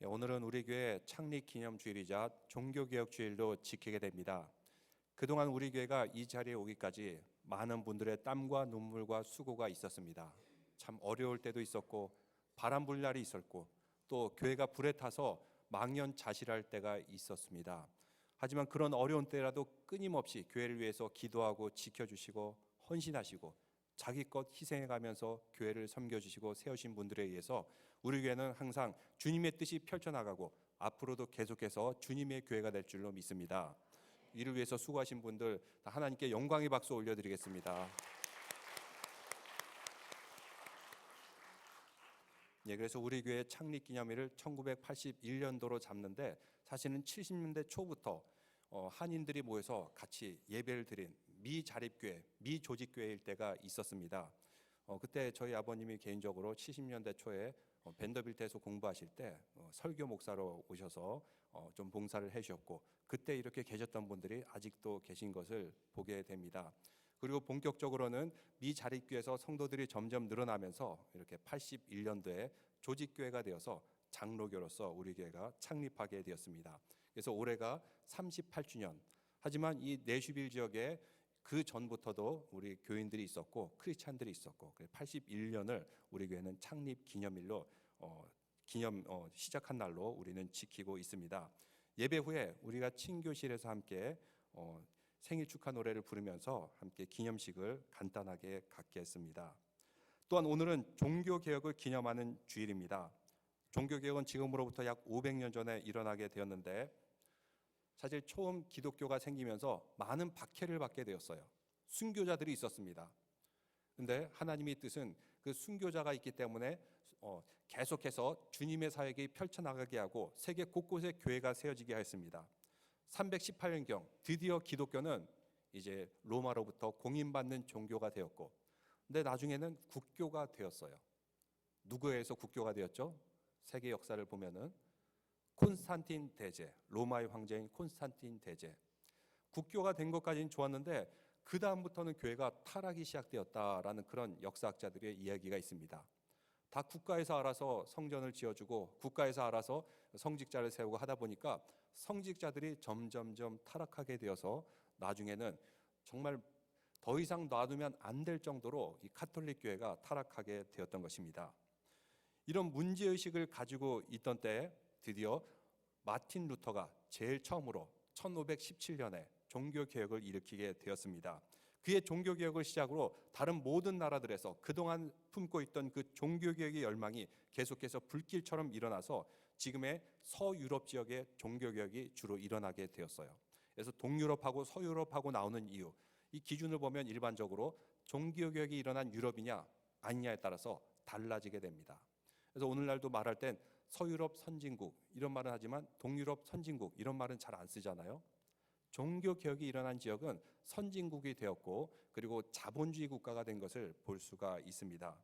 오늘은 우리 교회 창립 기념 주일이자 종교개혁 주일도 지키게 됩니다. 그동안 우리 교회가 이 자리에 오기까지 많은 분들의 땀과 눈물과 수고가 있었습니다. 참 어려울 때도 있었고 바람 불 날이 있었고 또 교회가 불에 타서 망연자실할 때가 있었습니다. 하지만 그런 어려운 때라도 끊임없이 교회를 위해서 기도하고 지켜주시고 헌신하시고 자기 것 희생해가면서 교회를 섬겨주시고 세우신 분들에 의해서 우리 교회는 항상 주님의 뜻이 펼쳐나가고 앞으로도 계속해서 주님의 교회가 될 줄로 믿습니다. 이를 위해서 수고하신 분들 하나님께 영광의 박수 올려드리겠습니다. 그래서 우리 교회 창립 기념일을 1981년도로 잡는데 사실은 70년대 초부터 한인들이 모여서 같이 예배를 드린 미자립교회, 미조직교회일 때가 있었습니다. 그때 저희 아버님이 개인적으로 70년대 초에 밴더빌트에서 공부하실 때 설교 목사로 오셔서 좀 봉사를 해주셨고 그때 이렇게 계셨던 분들이 아직도 계신 것을 보게 됩니다. 그리고 본격적으로는 미자립교회에서 성도들이 점점 늘어나면서 이렇게 81년도에 조직교회가 되어서 장로교로서 우리 교회가 창립하게 되었습니다. 그래서 올해가 38주년. 하지만 이 내슈빌 지역에 그 전부터도 우리 교인들이 있었고 크리스찬들이 있었고 81년을 우리 교회는 창립 기념일로 시작한 날로 우리는 지키고 있습니다. 예배 후에 우리가 친교실에서 함께 생일 축하 노래를 부르면서 함께 기념식을 간단하게 갖겠습니다. 또한 오늘은 종교개혁을 기념하는 주일입니다. 종교개혁은 지금으로부터 약 500년 전에 일어나게 되었는데 사실 처음 기독교가 생기면서 많은 박해를 받게 되었어요. 순교자들이 있었습니다. 그런데 하나님의 뜻은 그 순교자가 있기 때문에 계속해서 주님의 사역이 펼쳐나가게 하고 세계 곳곳에 교회가 세워지게 하였습니다. 318년경 드디어 기독교는 이제 로마로부터 공인받는 종교가 되었고 근데 나중에는 국교가 되었어요. 누구에 의해서 국교가 되었죠? 세계 역사를 보면은 콘스탄틴 대제, 로마의 황제인 콘스탄틴 대제. 국교가 된 것까지는 좋았는데 그 다음부터는 교회가 타락이 시작되었다라는 그런 역사학자들의 이야기가 있습니다. 다 국가에서 알아서 성전을 지어주고 국가에서 알아서 성직자를 세우고 하다 보니까 성직자들이 점점점 타락하게 되어서 나중에는 정말 더 이상 놔두면 안 될 정도로 이 카톨릭 교회가 타락하게 되었던 것입니다. 이런 문제의식을 가지고 있던 때에 드디어 마틴 루터가 제일 처음으로 1517년에 종교개혁을 일으키게 되었습니다. 그의 종교개혁을 시작으로 다른 모든 나라들에서 그동안 품고 있던 그 종교개혁의 열망이 계속해서 불길처럼 일어나서 지금의 서유럽 지역의 종교개혁이 주로 일어나게 되었어요. 그래서 동유럽하고 서유럽하고 나오는 이유, 이 기준을 보면 일반적으로 종교개혁이 일어난 유럽이냐 아니냐에 따라서 달라지게 됩니다. 그래서 오늘날도 말할 땐 서유럽 선진국 이런 말은 하지만 동유럽 선진국 이런 말은 잘 안 쓰잖아요. 종교개혁이 일어난 지역은 선진국이 되었고 그리고 자본주의 국가가 된 것을 볼 수가 있습니다.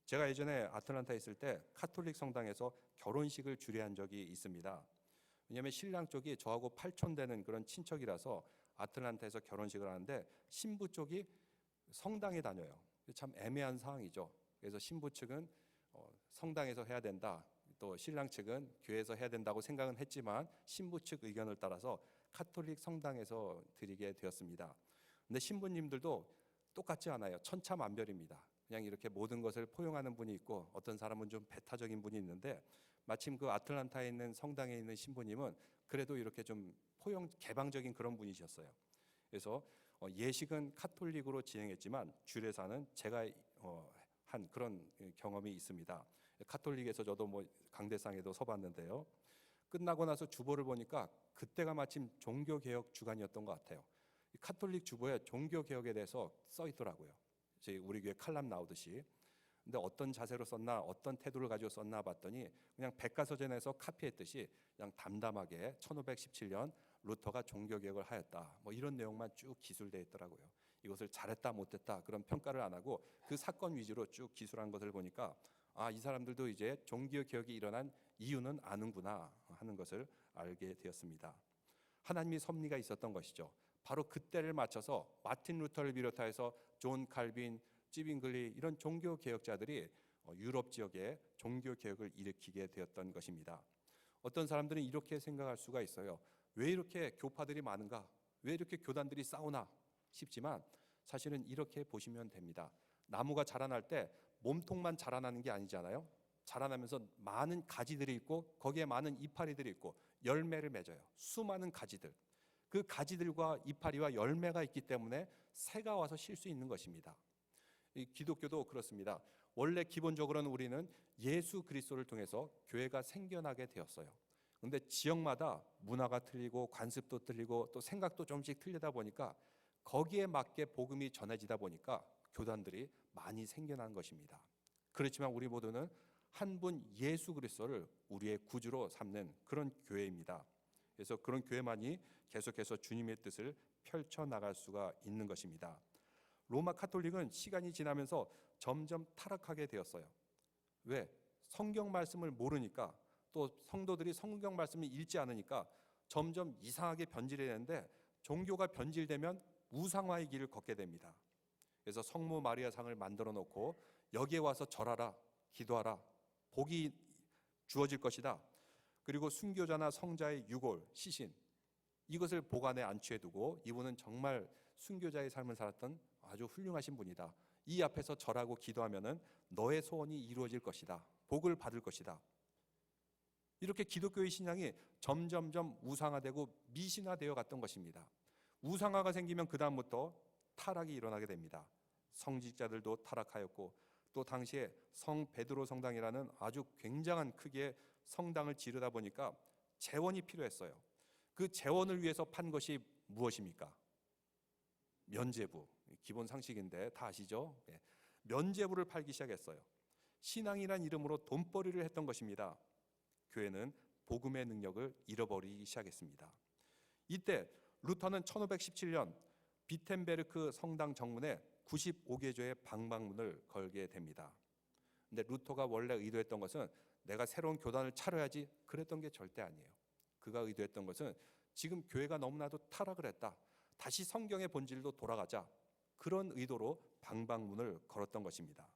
제가 예전에 아틀란타에 있을 때 카톨릭 성당에서 결혼식을 주례한 적이 있습니다. 왜냐하면 신랑 쪽이 저하고 8촌 되는 그런 친척이라서 아틀란타에서 결혼식을 하는데 신부 쪽이 성당에 다녀요. 참 애매한 상황이죠. 그래서 신부 측은 성당에서 해야 된다. 또 신랑 측은 교회에서 해야 된다고 생각은 했지만 신부 측 의견을 따라서 카톨릭 성당에서 드리게 되었습니다. 근데 신부님들도 똑같지 않아요. 천차만별입니다. 그냥 이렇게 모든 것을 포용하는 분이 있고 어떤 사람은 좀 배타적인 분이 있는데 마침 그 아틀란타에 있는 성당에 있는 신부님은 그래도 이렇게 좀 개방적인 그런 분이셨어요. 그래서 예식은 카톨릭으로 진행했지만 주례사는 제가 한 그런 경험이 있습니다. 카톨릭에서 저도 강대상에도 서봤는데요. 끝나고 나서 주보를 보니까 그때가 마침 종교개혁 주간이었던 것 같아요. 카톨릭 주보에 종교개혁에 대해서 써 있더라고요. 우리 교회 칼럼 나오듯이. 근데 어떤 자세로 썼나 어떤 태도를 가지고 썼나 봤더니 그냥 백과사전에서 카피했듯이 그냥 담담하게 1517년 루터가 종교개혁을 하였다 이런 내용만 쭉 기술되어 있더라고요. 이것을 잘했다 못했다 그런 평가를 안 하고 그 사건 위주로 쭉 기술한 것을 보니까 이 사람들도 이제 종교개혁이 일어난 이유는 아는구나 하는 것을 알게 되었습니다. 하나님의 섭리가 있었던 것이죠. 바로 그때를 맞춰서 마틴 루터를 비롯해서 존 칼빈, 찌빙글리 이런 종교 개혁자들이 유럽 지역에 종교 개혁을 일으키게 되었던 것입니다. 어떤 사람들은 이렇게 생각할 수가 있어요. 왜 이렇게 교파들이 많은가? 왜 이렇게 교단들이 싸우나 싶지만 사실은 이렇게 보시면 됩니다. 나무가 자라날 때 몸통만 자라나는 게 아니잖아요. 자라나면서 많은 가지들이 있고 거기에 많은 이파리들이 있고 열매를 맺어요. 수많은 가지들. 그 가지들과 이파리와 열매가 있기 때문에 새가 와서 쉴 수 있는 것입니다. 이 기독교도 그렇습니다. 원래 기본적으로는 우리는 예수 그리스도를 통해서 교회가 생겨나게 되었어요. 그런데 지역마다 문화가 틀리고 관습도 틀리고 또 생각도 좀씩 틀리다 보니까 거기에 맞게 복음이 전해지다 보니까 교단들이 많이 생겨난 것입니다. 그렇지만 우리 모두는 한 분 예수 그리스도를 우리의 구주로 삼는 그런 교회입니다. 그래서 그런 교회만이 계속해서 주님의 뜻을 펼쳐나갈 수가 있는 것입니다. 로마 카톨릭은 시간이 지나면서 점점 타락하게 되었어요. 왜? 성경 말씀을 모르니까, 또 성도들이 성경 말씀을 읽지 않으니까 점점 이상하게 변질되는데, 종교가 변질되면 우상화의 길을 걷게 됩니다. 그래서 성모 마리아 상을 만들어 놓고 여기에 와서 절하라, 기도하라, 복이 주어질 것이다. 그리고 순교자나 성자의 유골, 시신, 이것을 보관에 안치해 두고 이분은 정말 순교자의 삶을 살았던 아주 훌륭하신 분이다. 이 앞에서 절하고 기도하면은 너의 소원이 이루어질 것이다. 복을 받을 것이다. 이렇게 기독교의 신앙이 점점점 우상화되고 미신화되어 갔던 것입니다. 우상화가 생기면 그 다음부터 타락이 일어나게 됩니다. 성직자들도 타락하였고, 또 당시에 성 베드로 성당이라는 아주 굉장한 크기의 성당을 지르다 보니까 재원이 필요했어요. 그 재원을 위해서 판 것이 무엇입니까? 면죄부. 기본 상식인데 다 아시죠? 면죄부를 팔기 시작했어요. 신앙이란 이름으로 돈벌이를 했던 것입니다. 교회는 복음의 능력을 잃어버리기 시작했습니다. 이때 루터는 1517년 비텐베르크 성당 정문에 95개조의 방방문을 걸게 됩니다. 근데 루터가 원래 의도했던 것은 내가 새로운 교단을 차려야지, 그랬던 게 절대 아니에요. 그가 의도했던 것은 지금 교회가 너무나도 타락을 했다, 다시 성경의 본질로 돌아가자, 그런 의도로 방방문을 걸었던 것입니다.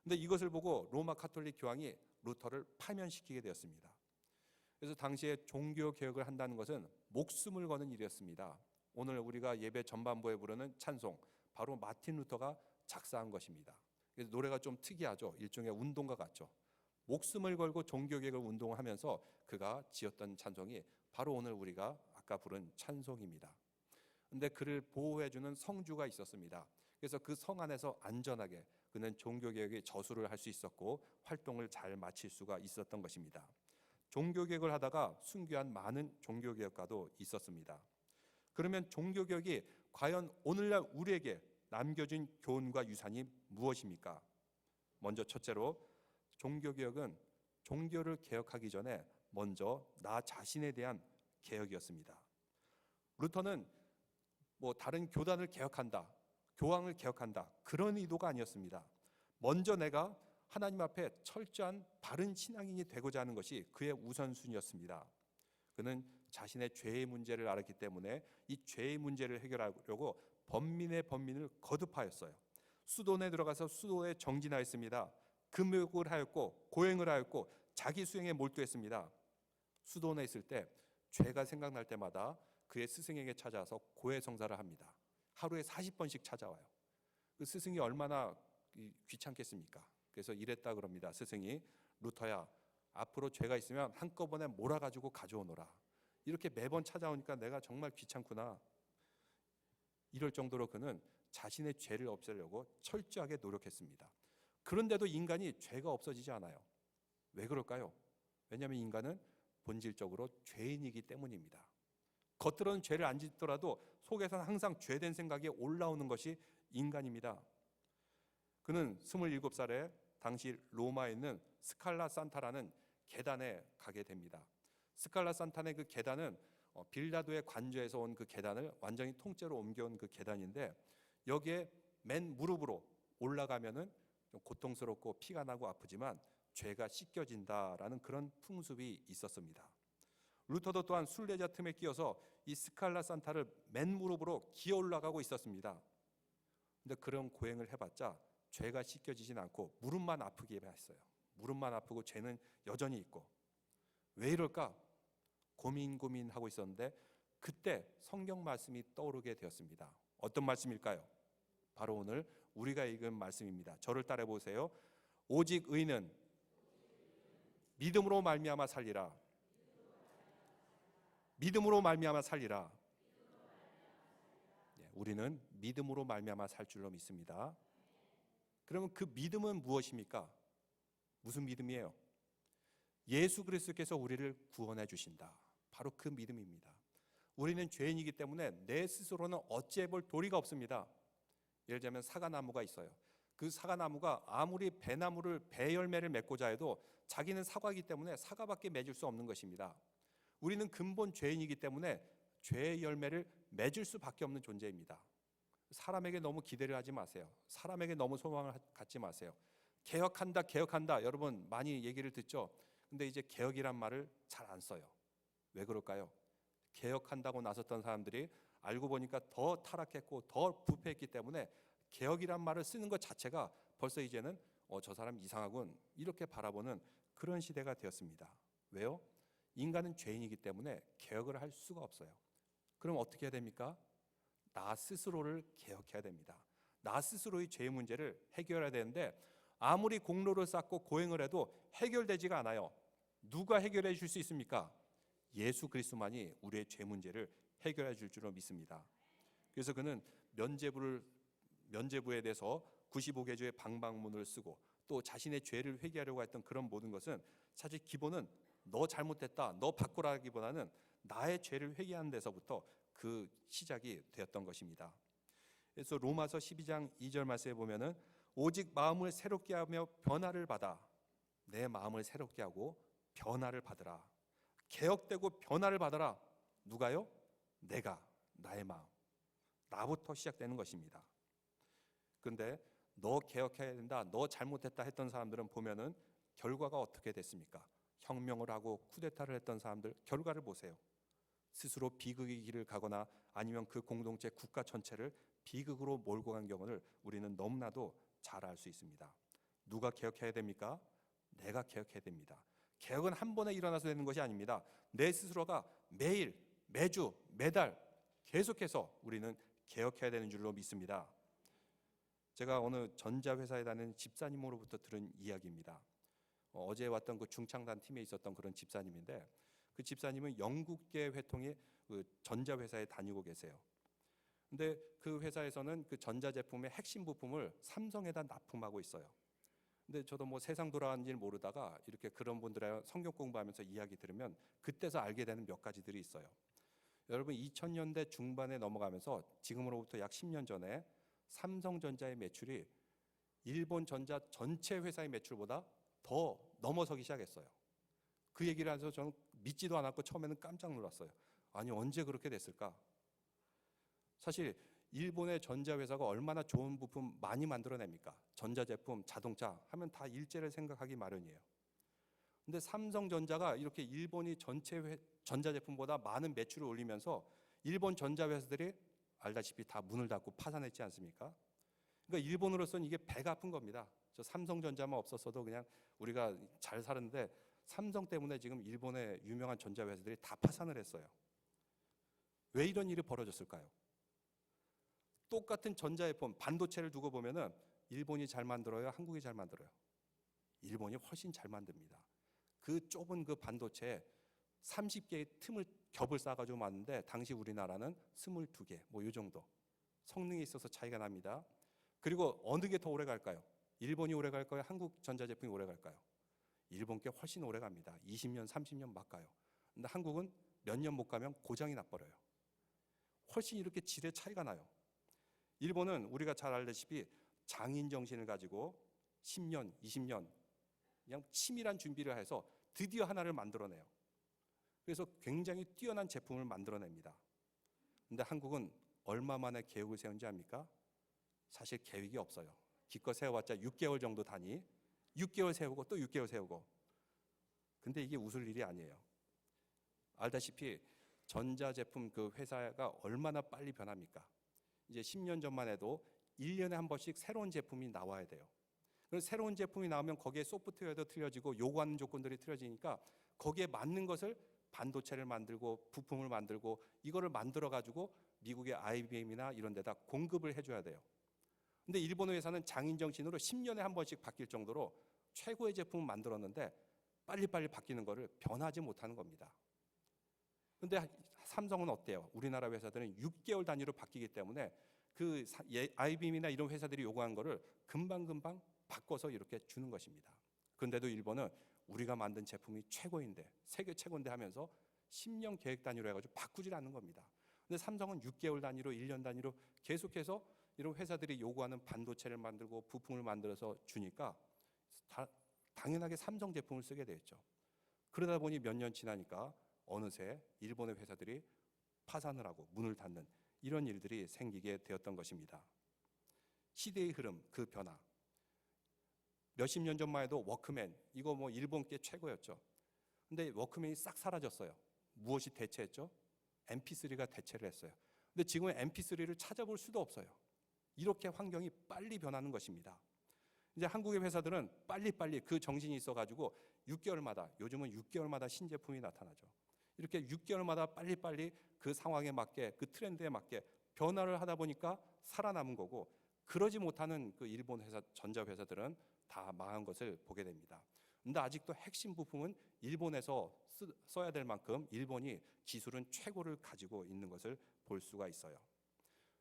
근데 이것을 보고 로마 카톨릭 교황이 루터를 파면시키게 되었습니다. 그래서 당시에 종교 개혁을 한다는 것은 목숨을 거는 일이었습니다. 오늘 우리가 예배 전반부에 부르는 찬송, 바로 마틴 루터가 작사한 것입니다. 그래서 노래가 좀 특이하죠. 일종의 운동가 같죠. 목숨을 걸고 종교개혁을 운동하면서 그가 지었던 찬송이 바로 오늘 우리가 아까 부른 찬송입니다. 근데 그를 보호해주는 성주가 있었습니다. 그래서 그 성 안에서 안전하게 그는 종교개혁의 저수를 할 수 있었고 활동을 잘 마칠 수가 있었던 것입니다. 종교개혁을 하다가 순교한 많은 종교개혁가도 있었습니다. 그러면 종교개혁이 과연 오늘날 우리에게 남겨진 교훈과 유산이 무엇입니까? 먼저 첫째로, 종교개혁은 종교를 개혁하기 전에 먼저 나 자신에 대한 개혁이었습니다. 루터는 다른 교단을 개혁한다, 교황을 개혁한다, 그런 의도가 아니었습니다. 먼저 내가 하나님 앞에 철저한 바른 신앙인이 되고자 하는 것이 그의 우선순위였습니다. 그는 자신의 죄의 문제를 알았기 때문에 이 죄의 문제를 해결하려고 번민을 거듭하였어요. 수도원에 들어가서 수도에 정진하였습니다. 금욕을 하였고 고행을 하였고 자기 수행에 몰두했습니다. 수도원에 있을 때 죄가 생각날 때마다 그의 스승에게 찾아와서 고해성사를 합니다. 하루에 40번씩 찾아와요. 그 스승이 얼마나 귀찮겠습니까? 그래서 이랬다 그럽니다. 스승이, 루터야, 앞으로 죄가 있으면 한꺼번에 몰아가지고 가져오너라. 이렇게 매번 찾아오니까 내가 정말 귀찮구나. 이럴 정도로 그는 자신의 죄를 없애려고 철저하게 노력했습니다. 그런데도 인간이 죄가 없어지지 않아요. 왜 그럴까요? 왜냐하면 인간은 본질적으로 죄인이기 때문입니다. 겉으로는 죄를 안 짓더라도 속에서는 항상 죄된 생각이 올라오는 것이 인간입니다. 그는 27살에 당시 로마에 있는 스칼라 산타라는 계단에 가게 됩니다. 스칼라 산타의 그 계단은 빌라도의 관저에서 온 그 계단을 완전히 통째로 옮겨온 그 계단인데, 여기에 맨 무릎으로 올라가면은 좀 고통스럽고 피가 나고 아프지만 죄가 씻겨진다라는 그런 풍습이 있었습니다. 루터도 또한 순례자 틈에 끼어서 이 스칼라 산타를 맨 무릎으로 기어 올라가고 있었습니다. 근데 그런 고행을 해봤자 죄가 씻겨지진 않고 무릎만 아프게 했어요. 무릎만 아프고 죄는 여전히 있고. 왜 이럴까? 고민하고 있었는데 그때 성경 말씀이 떠오르게 되었습니다. 어떤 말씀일까요? 바로 오늘 우리가 읽은 말씀입니다. 저를 따라 보세요. 오직 의는 믿음으로 말미암아 살리라. 믿음으로 말미암아 살리라. 우리는 믿음으로 말미암아 살 줄로 믿습니다. 그러면 그 믿음은 무엇입니까? 무슨 믿음이에요? 예수 그리스도께서 우리를 구원해 주신다. 바로 그 믿음입니다. 우리는 죄인이기 때문에 내 스스로는 어찌해 볼 도리가 없습니다. 예를 들면 사과나무가 있어요. 그 사과나무가 아무리 배 열매를 맺고자 해도 자기는 사과이기 때문에 사과밖에 맺을 수 없는 것입니다. 우리는 근본 죄인이기 때문에 죄의 열매를 맺을 수밖에 없는 존재입니다. 사람에게 너무 기대를 하지 마세요. 사람에게 너무 소망을 갖지 마세요. 개혁한다. 여러분 많이 얘기를 듣죠. 근데 이제 개혁이란 말을 잘 안 써요. 왜 그럴까요? 개혁한다고 나섰던 사람들이 알고 보니까 더 타락했고 더 부패했기 때문에 개혁이란 말을 쓰는 것 자체가 벌써 이제는 저 사람 이상하군 이렇게 바라보는 그런 시대가 되었습니다. 왜요? 인간은 죄인이기 때문에 개혁을 할 수가 없어요. 그럼 어떻게 해야 됩니까? 나 스스로를 개혁해야 됩니다. 나 스스로의 죄 문제를 해결해야 되는데 아무리 공로를 쌓고 고행을 해도 해결되지가 않아요. 누가 해결해 줄 수 있습니까? 예수 그리스도만이 우리의 죄 문제를 해결해 줄 줄로 믿습니다. 그래서 그는 면죄부에 대해서 95개조의 방방문을 쓰고 또 자신의 죄를 회개하려고 했던 그런 모든 것은 사실 기본은 너 잘못했다, 너 바꾸라기보다는 나의 죄를 회개하는 데서부터 그 시작이 되었던 것입니다. 그래서 로마서 12장 2절 말씀에 보면은 오직 마음을 새롭게 하며 변화를 받아. 내 마음을 새롭게 하고 변화를 받으라. 개혁되고 변화를 받아라. 누가요? 내가, 나의 마음. 나부터 시작되는 것입니다. 그런데 너 개혁해야 된다, 너 잘못했다 했던 사람들은 보면은 결과가 어떻게 됐습니까? 혁명을 하고 쿠데타를 했던 사람들 결과를 보세요. 스스로 비극의 길을 가거나 아니면 그 공동체 국가 전체를 비극으로 몰고 간 경우를 우리는 너무나도 잘 알 수 있습니다. 누가 개혁해야 됩니까? 내가 개혁해야 됩니다. 개혁은 한 번에 일어나서 되는 것이 아닙니다. 내 스스로가 매일, 매주, 매달 계속해서 우리는 개혁해야 되는 줄로 믿습니다. 제가 어느 전자회사에 다니는 집사님으로부터 들은 이야기입니다. 어제 왔던 그 중창단 팀에 있었던 그런 집사님인데 그 집사님은 영국계 회통의 그 전자회사에 다니고 계세요. 근데 그 회사에서는 그 전자제품의 핵심 부품을 삼성에다 납품하고 있어요. 근데 저도 뭐 세상 돌아가는지를 모르다가 이렇게 그런 분들의 성경 공부하면서 이야기 들으면 그때서 알게 되는 몇 가지들이 있어요. 여러분 2000년대 중반에 넘어가면서 지금으로부터 약 10년 전에 삼성전자의 매출이 일본 전자 전체 회사의 매출보다 더 넘어서기 시작했어요. 그 얘기를 하면서 저는 믿지도 않았고 처음에는 깜짝 놀랐어요. 아니 언제 그렇게 됐을까? 사실 일본의 전자회사가 얼마나 좋은 부품 많이 만들어냅니까? 전자제품, 자동차 하면 다 일제를 생각하기 마련이에요. 근데 삼성전자가 이렇게 일본이 전체 전자제품보다 많은 매출을 올리면서 일본 전자회사들이 알다시피 다 문을 닫고 파산했지 않습니까? 그러니까 일본으로서는 이게 배가 아픈 겁니다. 저 삼성전자만 없었어도 그냥 우리가 잘 살았는데 삼성 때문에 지금 일본의 유명한 전자회사들이 다 파산을 했어요. 왜 이런 일이 벌어졌을까요? 똑같은 전자제품, 반도체를 두고 보면은 일본이 잘 만들어요, 한국이 잘 만들어요? 일본이 훨씬 잘 만듭니다. 그 좁은 그 반도체에 30개의 겹을 쌓아가지고 만드는데 당시 우리나라는 22개, 뭐 이 정도. 성능이 있어서 차이가 납니다. 그리고 어느 게 더 오래 갈까요? 일본이 오래 갈까요? 한국 전자제품이 오래 갈까요? 일본 게 훨씬 오래 갑니다. 20년, 30년 막 가요. 근데 한국은 몇 년 못 가면 고장이 나버려요. 훨씬 이렇게 질의 차이가 나요. 일본은 우리가 잘 알다시피 장인 정신을 가지고 10년, 20년 그냥 치밀한 준비를 해서 드디어 하나를 만들어내요. 그래서 굉장히 뛰어난 제품을 만들어냅니다. 근데 한국은 얼마 만에 계획을 세운지 압니까? 사실 계획이 없어요. 기껏 세워봤자 6개월 정도 단위, 6개월 세우고 또 6개월 세우고. 근데 이게 웃을 일이 아니에요. 알다시피 전자제품 그 회사가 얼마나 빨리 변합니까? 이제 10년 전만 해도 1년에 한 번씩 새로운 제품이 나와야 돼요. 그래서 새로운 제품이 나오면 거기에 소프트웨어도 틀려지고 요구하는 조건들이 틀려지니까 거기에 맞는 것을 반도체를 만들고 부품을 만들고 이거를 만들어 가지고 미국의 IBM이나 이런 데다 공급을 해줘야 돼요. 근데 일본 회사는 장인 정신으로 10년에 한 번씩 바뀔 정도로 최고의 제품을 만들었는데 빨리빨리 바뀌는 거를 변하지 못하는 겁니다. 근데 삼성은 어때요? 우리나라 회사들은 6개월 단위로 바뀌기 때문에 그 IBM이나 이런 회사들이 요구한 거를 금방금방 바꿔서 이렇게 주는 것입니다. 그런데도 일본은 우리가 만든 제품이 최고인데 세계 최고인데 하면서 10년 계획 단위로 해가지고 바꾸질 않는 겁니다. 근데 삼성은 6개월 단위로 1년 단위로 계속해서 이런 회사들이 요구하는 반도체를 만들고 부품을 만들어서 주니까 당연하게 삼성 제품을 쓰게 됐죠. 그러다 보니 몇 년 지나니까 어느새 일본의 회사들이 파산을 하고 문을 닫는 이런 일들이 생기게 되었던 것입니다. 시대의 흐름, 그 변화. 몇십 년 전만 해도 워크맨, 이거 뭐 일본계 최고였죠. 근데 워크맨이 싹 사라졌어요. 무엇이 대체했죠? MP3가 대체를 했어요. 근데 지금은 MP3를 찾아볼 수도 없어요. 이렇게 환경이 빨리 변하는 것입니다. 이제 한국의 회사들은 빨리빨리 그 정신이 있어가지고 6개월마다, 요즘은 6개월마다 신제품이 나타나죠. 이렇게 6개월마다 빨리빨리 그 상황에 맞게, 그 트렌드에 맞게 변화를 하다 보니까 살아남은 거고, 그러지 못하는 그 일본 회사, 전자회사들은 다 망한 것을 보게 됩니다. 근데 아직도 핵심 부품은 일본에서 써야 될 만큼 일본이 기술은 최고를 가지고 있는 것을 볼 수가 있어요.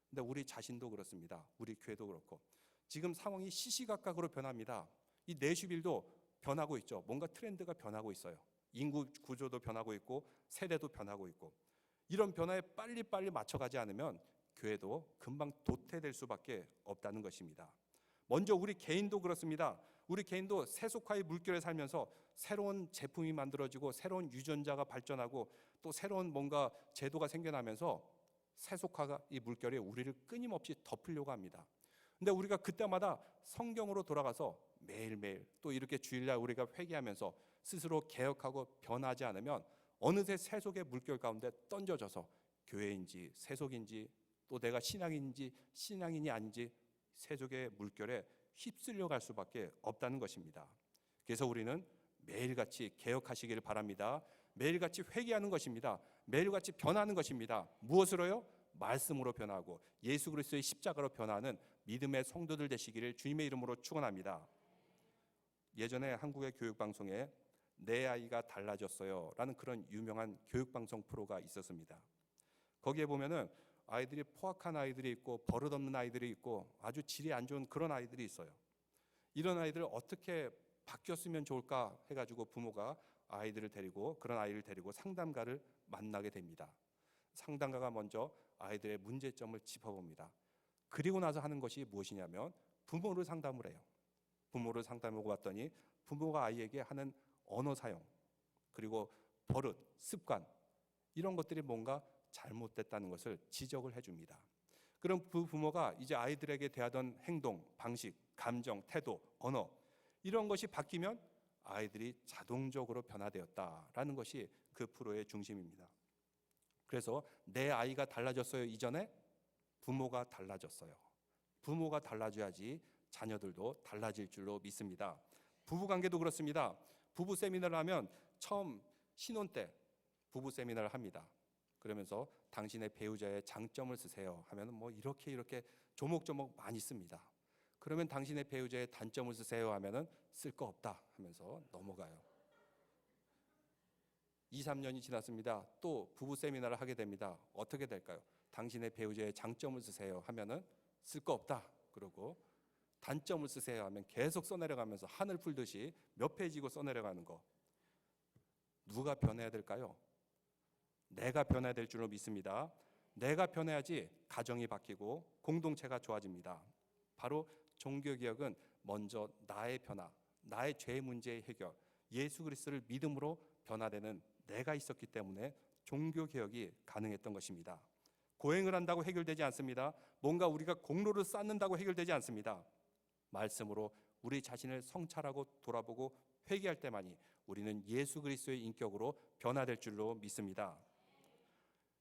근데 우리 자신도 그렇습니다. 우리 교회도 그렇고 지금 상황이 시시각각으로 변합니다. 이 내슈빌도 변하고 있죠. 뭔가 트렌드가 변하고 있어요. 인구 구조도 변하고 있고 세대도 변하고 있고 이런 변화에 빨리빨리 맞춰가지 않으면 교회도 금방 도태될 수밖에 없다는 것입니다. 먼저 우리 개인도 그렇습니다. 우리 개인도 세속화의 물결에 살면서 새로운 제품이 만들어지고 새로운 유전자가 발전하고 또 새로운 뭔가 제도가 생겨나면서 세속화가 이 물결에 우리를 끊임없이 덮으려고 합니다. 근데 우리가 그때마다 성경으로 돌아가서 매일매일 또 이렇게 주일날 우리가 회개하면서 스스로 개혁하고 변하지 않으면 어느새 세속의 물결 가운데 던져져서 교회인지 세속인지 또 내가 신앙인지 신앙인이 아닌지 세속의 물결에 휩쓸려 갈 수밖에 없다는 것입니다. 그래서 우리는 매일같이 개혁하시기를 바랍니다. 매일같이 회개하는 것입니다. 매일같이 변하는 것입니다. 무엇으로요? 말씀으로 변하고 예수 그리스도의 십자가로 변하는 믿음의 성도들 되시기를 주님의 이름으로 축원합니다. 예전에 한국의 교육방송에 내 아이가 달라졌어요 라는 그런 유명한 교육방송 프로가 있었습니다. 거기에 보면은 아이들이 포악한 아이들이 있고 버릇없는 아이들이 있고 아주 질이 안 좋은 그런 아이들이 있어요. 이런 아이들을 어떻게 바뀌었으면 좋을까 해가지고 부모가 아이들을 데리고 그런 아이를 데리고 상담가를 만나게 됩니다. 상담가가 먼저 아이들의 문제점을 짚어봅니다. 그리고 나서 하는 것이 무엇이냐면 부모를 상담을 해요. 부모를 상담하고 봤더니 부모가 아이에게 하는 언어 사용 그리고 버릇, 습관 이런 것들이 뭔가 잘못됐다는 것을 지적을 해줍니다. 그럼 그 부모가 이제 아이들에게 대하던 행동, 방식, 감정, 태도, 언어 이런 것이 바뀌면 아이들이 자동적으로 변화되었다라는 것이 그 프로의 중심입니다. 그래서 내 아이가 달라졌어요 이전에 부모가 달라졌어요. 부모가 달라져야지 자녀들도 달라질 줄로 믿습니다. 부부관계도 그렇습니다. 부부 세미나를 하면 처음 신혼 때 부부 세미나를 합니다. 그러면서 당신의 배우자의 장점을 쓰세요 하면 뭐 이렇게 조목조목 많이 씁니다. 그러면 당신의 배우자의 단점을 쓰세요 하면은 쓸 거 없다 하면서 넘어가요. 2, 3년이 지났습니다. 또 부부 세미나를 하게 됩니다. 어떻게 될까요? 당신의 배우자의 장점을 쓰세요 하면은 쓸 거 없다 그러고 단점을 쓰세요 하면 계속 써내려가면서 하늘 풀듯이 몇 페이지고 써내려가는 거. 누가 변해야 될까요? 내가 변해야 될 줄로 믿습니다. 내가 변해야지 가정이 바뀌고 공동체가 좋아집니다. 바로 종교개혁은 먼저 나의 변화, 나의 죄 문제의 해결, 예수 그리스도를 믿음으로 변화되는 내가 있었기 때문에 종교개혁이 가능했던 것입니다. 고행을 한다고 해결되지 않습니다. 뭔가 우리가 공로를 쌓는다고 해결되지 않습니다. 말씀으로 우리 자신을 성찰하고 돌아보고 회개할 때만이 우리는 예수 그리스도의 인격으로 변화될 줄로 믿습니다.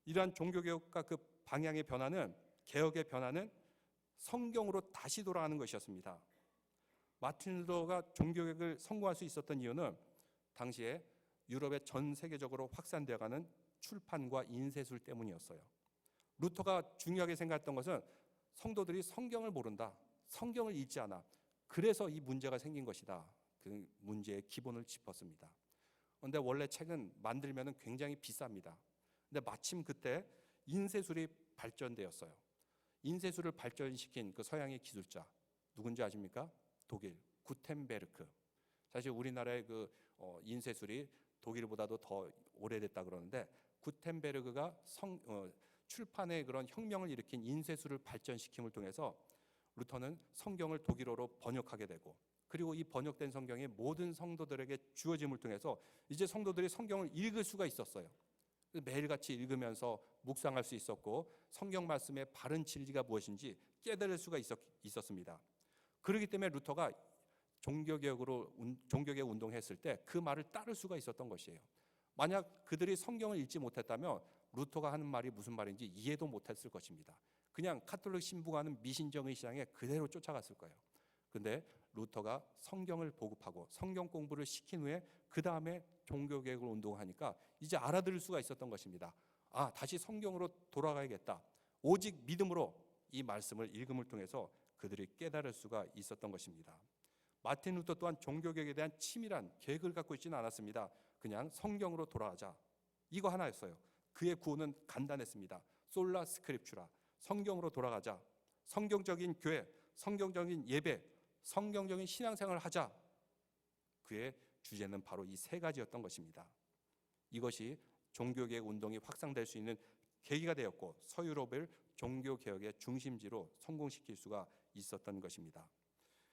이러한 종교개혁과 그 방향의 변화는 개혁의 변화는 성경으로 다시 돌아가는 것이었습니다. 마틴 루터가 종교개혁을 성공할 수 있었던 이유는 당시에 유럽에 전 세계적으로 확산되어가는 출판과 인쇄술 때문이었어요. 루터가 중요하게 생각했던 것은 성도들이 성경을 모른다, 성경을 읽지 않아, 그래서 이 문제가 생긴 것이다. 그 문제의 기본을 짚었습니다. 그런데 원래 책은 만들면 굉장히 비쌉니다. 근데 마침 그때 인쇄술이 발전되었어요. 인쇄술을 발전시킨 그 서양의 기술자 누군지 아십니까? 독일 구텐베르크. 사실 우리나라의 그 인쇄술이 독일보다도 더 오래됐다 그러는데, 구텐베르크가 출판의 그런 혁명을 일으킨 인쇄술을 발전시킴을 통해서 루터는 성경을 독일어로 번역하게 되고, 그리고 이 번역된 성경이 모든 성도들에게 주어짐을 통해서 이제 성도들이 성경을 읽을 수가 있었어요. 매일같이 읽으면서 묵상할 수 있었고, 성경 말씀의 바른 진리가 무엇인지 깨달을 수가 있었습니다. 그렇기 때문에 루터가 종교개혁 운동했을 때 그 말을 따를 수가 있었던 것이에요. 만약 그들이 성경을 읽지 못했다면 루터가 하는 말이 무슨 말인지 이해도 못했을 것입니다. 그냥 카톨릭 신부가 하는 미신정의 시장에 그대로 쫓아갔을 거예요. 근데 루터가 성경을 보급하고 성경 공부를 시킨 후에 그 다음에 종교개혁을 운동하니까 이제 알아들을 수가 있었던 것입니다. 아, 다시 성경으로 돌아가야겠다. 오직 믿음으로 이 말씀을 읽음을 통해서 그들이 깨달을 수가 있었던 것입니다. 마틴 루터 또한 종교개혁에 대한 치밀한 계획을 갖고 있지는 않았습니다. 그냥 성경으로 돌아가자, 이거 하나였어요. 그의 구호는 간단했습니다. 솔라 스크립추라, 성경으로 돌아가자. 성경적인 교회, 성경적인 예배, 성경적인 신앙생활을 하자. 그의 주제는 바로 이 세 가지였던 것입니다. 이것이 종교개혁 운동이 확산될 수 있는 계기가 되었고, 서유럽을 종교개혁의 중심지로 성공시킬 수가 있었던 것입니다.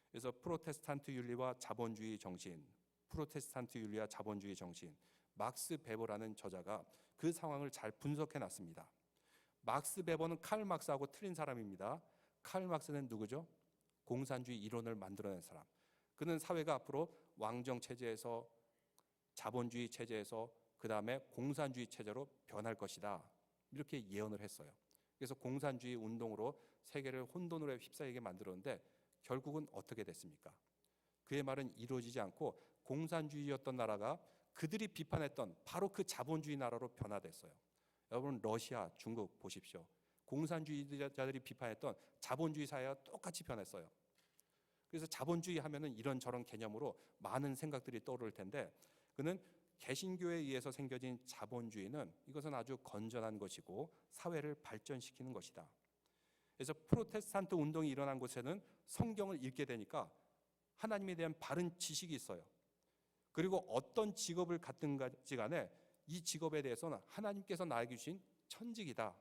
그래서 프로테스탄트 윤리와 자본주의 정신, 막스 베버라는 저자가 그 상황을 잘 분석해 놨습니다. 막스 베버는 칼 막스하고 틀린 사람입니다. 칼 막스는 누구죠? 공산주의 이론을 만들어낸 사람. 그는 사회가 앞으로 왕정 체제에서 자본주의 체제에서 그 다음에 공산주의 체제로 변할 것이다, 이렇게 예언을 했어요. 그래서 공산주의 운동으로 세계를 혼돈으로 휩싸이게 만들었는데 결국은 어떻게 됐습니까? 그의 말은 이루어지지 않고 공산주의였던 나라가 그들이 비판했던 바로 그 자본주의 나라로 변화됐어요. 여러분, 러시아, 중국 보십시오. 공산주의자들이 비판했던 자본주의 사회와 똑같이 변했어요. 그래서 자본주의 하면은 이런저런 개념으로 많은 생각들이 떠오를 텐데, 그는 개신교에 의해서 생겨진 자본주의는 이것은 아주 건전한 것이고 사회를 발전시키는 것이다. 그래서 프로테스탄트 운동이 일어난 곳에는 성경을 읽게 되니까 하나님에 대한 바른 지식이 있어요. 그리고 어떤 직업을 갖든지 간에 이 직업에 대해서는 하나님께서 나에게 주신 천직이다,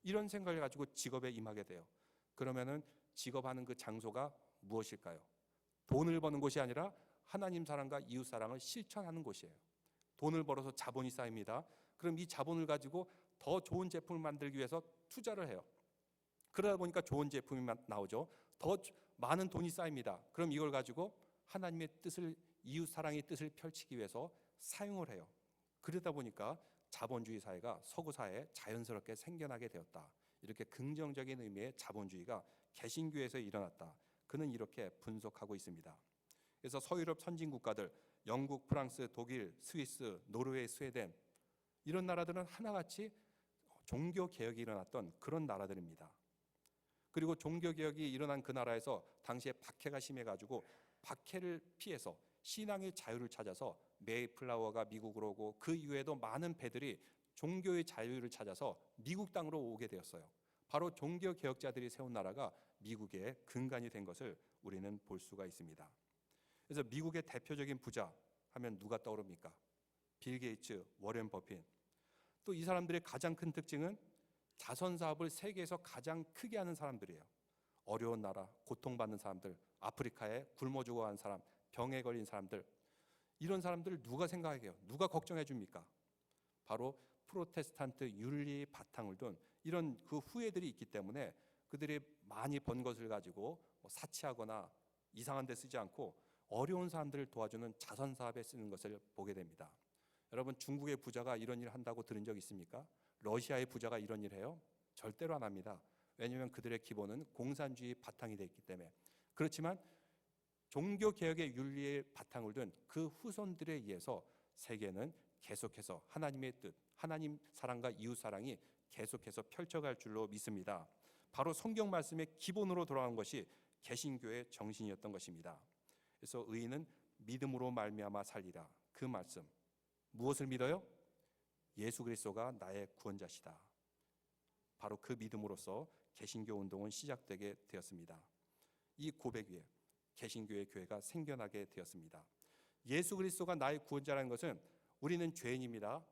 이런 생각을 가지고 직업에 임하게 돼요. 그러면은 직업하는 그 장소가 무엇일까요? 돈을 버는 곳이 아니라 하나님 사랑과 이웃 사랑을 실천하는 곳이에요. 돈을 벌어서 자본이 쌓입니다. 그럼 이 자본을 가지고 더 좋은 제품을 만들기 위해서 투자를 해요. 그러다 보니까 좋은 제품이 나오죠. 더 많은 돈이 쌓입니다. 그럼 이걸 가지고 하나님의 뜻을, 이웃 사랑의 뜻을 펼치기 위해서 사용을 해요. 그러다 보니까 자본주의 사회가 서구 사회에 자연스럽게 생겨나게 되었다. 이렇게 긍정적인 의미의 자본주의가 개신교에서 일어났다. 그는 이렇게 분석하고 있습니다. 그래서 서유럽 선진국가들, 영국, 프랑스, 독일, 스위스, 노르웨이, 스웨덴, 이런 나라들은 하나같이 종교개혁이 일어났던 그런 나라들입니다. 그리고 종교개혁이 일어난 그 나라에서 당시에 박해가 심해가지고 박해를 피해서 신앙의 자유를 찾아서 메이플라워가 미국으로 오고, 그 이후에도 많은 배들이 종교의 자유를 찾아서 미국 땅으로 오게 되었어요. 바로 종교개혁자들이 세운 나라가 미국의 근간이 된 것을 우리는 볼 수가 있습니다. 그래서 미국의 대표적인 부자 하면 누가 떠오릅니까? 빌 게이츠, 워렌 버핏. 또 이 사람들의 가장 큰 특징은 자선 사업을 세계에서 가장 크게 하는 사람들이에요. 어려운 나라, 고통받는 사람들, 아프리카에 굶어 죽어간 사람, 병에 걸린 사람들, 이런 사람들을 누가 생각해요? 누가 걱정해 줍니까? 바로 프로테스탄트 윤리의 바탕을 둔 이런 그 후예들이 있기 때문에 그들이 많이 번 것을 가지고 사치하거나 이상한 데 쓰지 않고 어려운 사람들을 도와주는 자선 사업에 쓰는 것을 보게 됩니다. 여러분, 중국의 부자가 이런 일을 한다고 들은 적 있습니까? 러시아의 부자가 이런 일을 해요? 절대로 안 합니다. 왜냐하면 그들의 기본은 공산주의 바탕이 되어 있기 때문에. 그렇지만 종교개혁의 윤리의 바탕을 둔 그 후손들에 의해서 세계는 계속해서 하나님의 뜻, 하나님 사랑과 이웃 사랑이 계속해서 펼쳐갈 줄로 믿습니다. 바로 성경 말씀의 기본으로 돌아간 것이 개신교의 정신이었던 것입니다. 그래서 의인은 믿음으로 말미암아 살리라. 그 말씀, 무엇을 믿어요? 예수 그리스도가 나의 구원자시다. 바로 그 믿음으로써 개신교 운동은 시작되게 되었습니다. 이 고백 위에 개신교의 교회가 생겨나게 되었습니다. 예수 그리스도가 나의 구원자라는 것은 우리는 죄인입니다.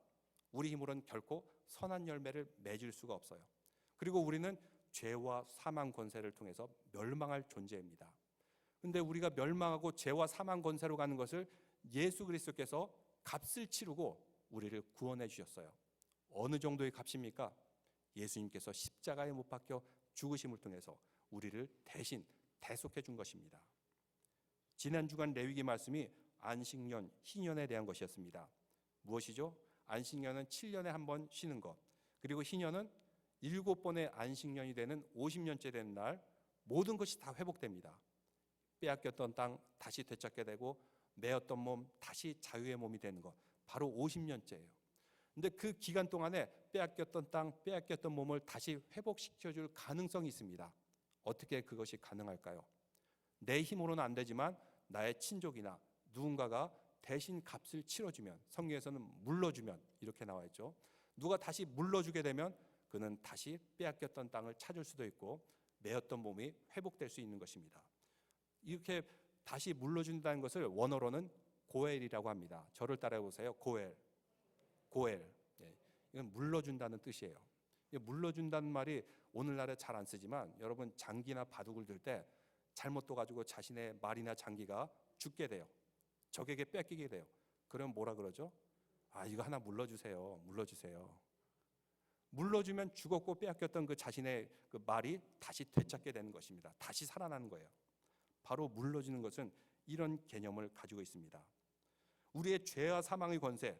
우리 힘으로는 결코 선한 열매를 맺을 수가 없어요. 그리고 우리는 죄와 사망 권세를 통해서 멸망할 존재입니다. 그런데 우리가 멸망하고 죄와 사망 권세로 가는 것을 예수 그리스도께서 값을 치르고 우리를 구원해 주셨어요. 어느 정도의 값입니까? 예수님께서 십자가에 못 박혀 죽으심을 통해서 우리를 대신 대속해 준 것입니다. 지난 주간 레위기 말씀이 안식년, 희년에 대한 것이었습니다. 무엇이죠? 안식년은 7년에 한 번 쉬는 것, 그리고 희년은 7번의 안식년이 되는 50년째 되는 날 모든 것이 다 회복됩니다. 빼앗겼던 땅 다시 되찾게 되고 매었던 몸 다시 자유의 몸이 되는 것, 바로 50년째예요. 근데 그 기간 동안에 빼앗겼던 땅, 빼앗겼던 몸을 다시 회복시켜줄 가능성이 있습니다. 어떻게 그것이 가능할까요? 내 힘으로는 안 되지만 나의 친족이나 누군가가 대신 값을 치러주면, 성경에서는 물러주면 이렇게 나와 있죠. 누가 다시 물러주게 되면 그는 다시 빼앗겼던 땅을 찾을 수도 있고 매었던 몸이 회복될 수 있는 것입니다. 이렇게 다시 물러준다는 것을 원어로는 고엘이라고 합니다. 저를 따라해 보세요. 고엘. 예, 이건 물러준다는 뜻이에요. 물러준다는 말이 오늘날에 잘 안 쓰지만 여러분 장기나 바둑을 들 때 잘못 둬가지고 자신의 말이나 장기가 죽게 돼요. 적에게 뺏기게 돼요. 그럼 뭐라 그러죠? 아, 이거 하나 물러주세요. 물러주면 죽었고 빼앗겼던 그 자신의 그 말이 다시 되찾게 되는 것입니다. 다시 살아나는 거예요. 바로 물러주는 것은 이런 개념을 가지고 있습니다. 우리의 죄와 사망의 권세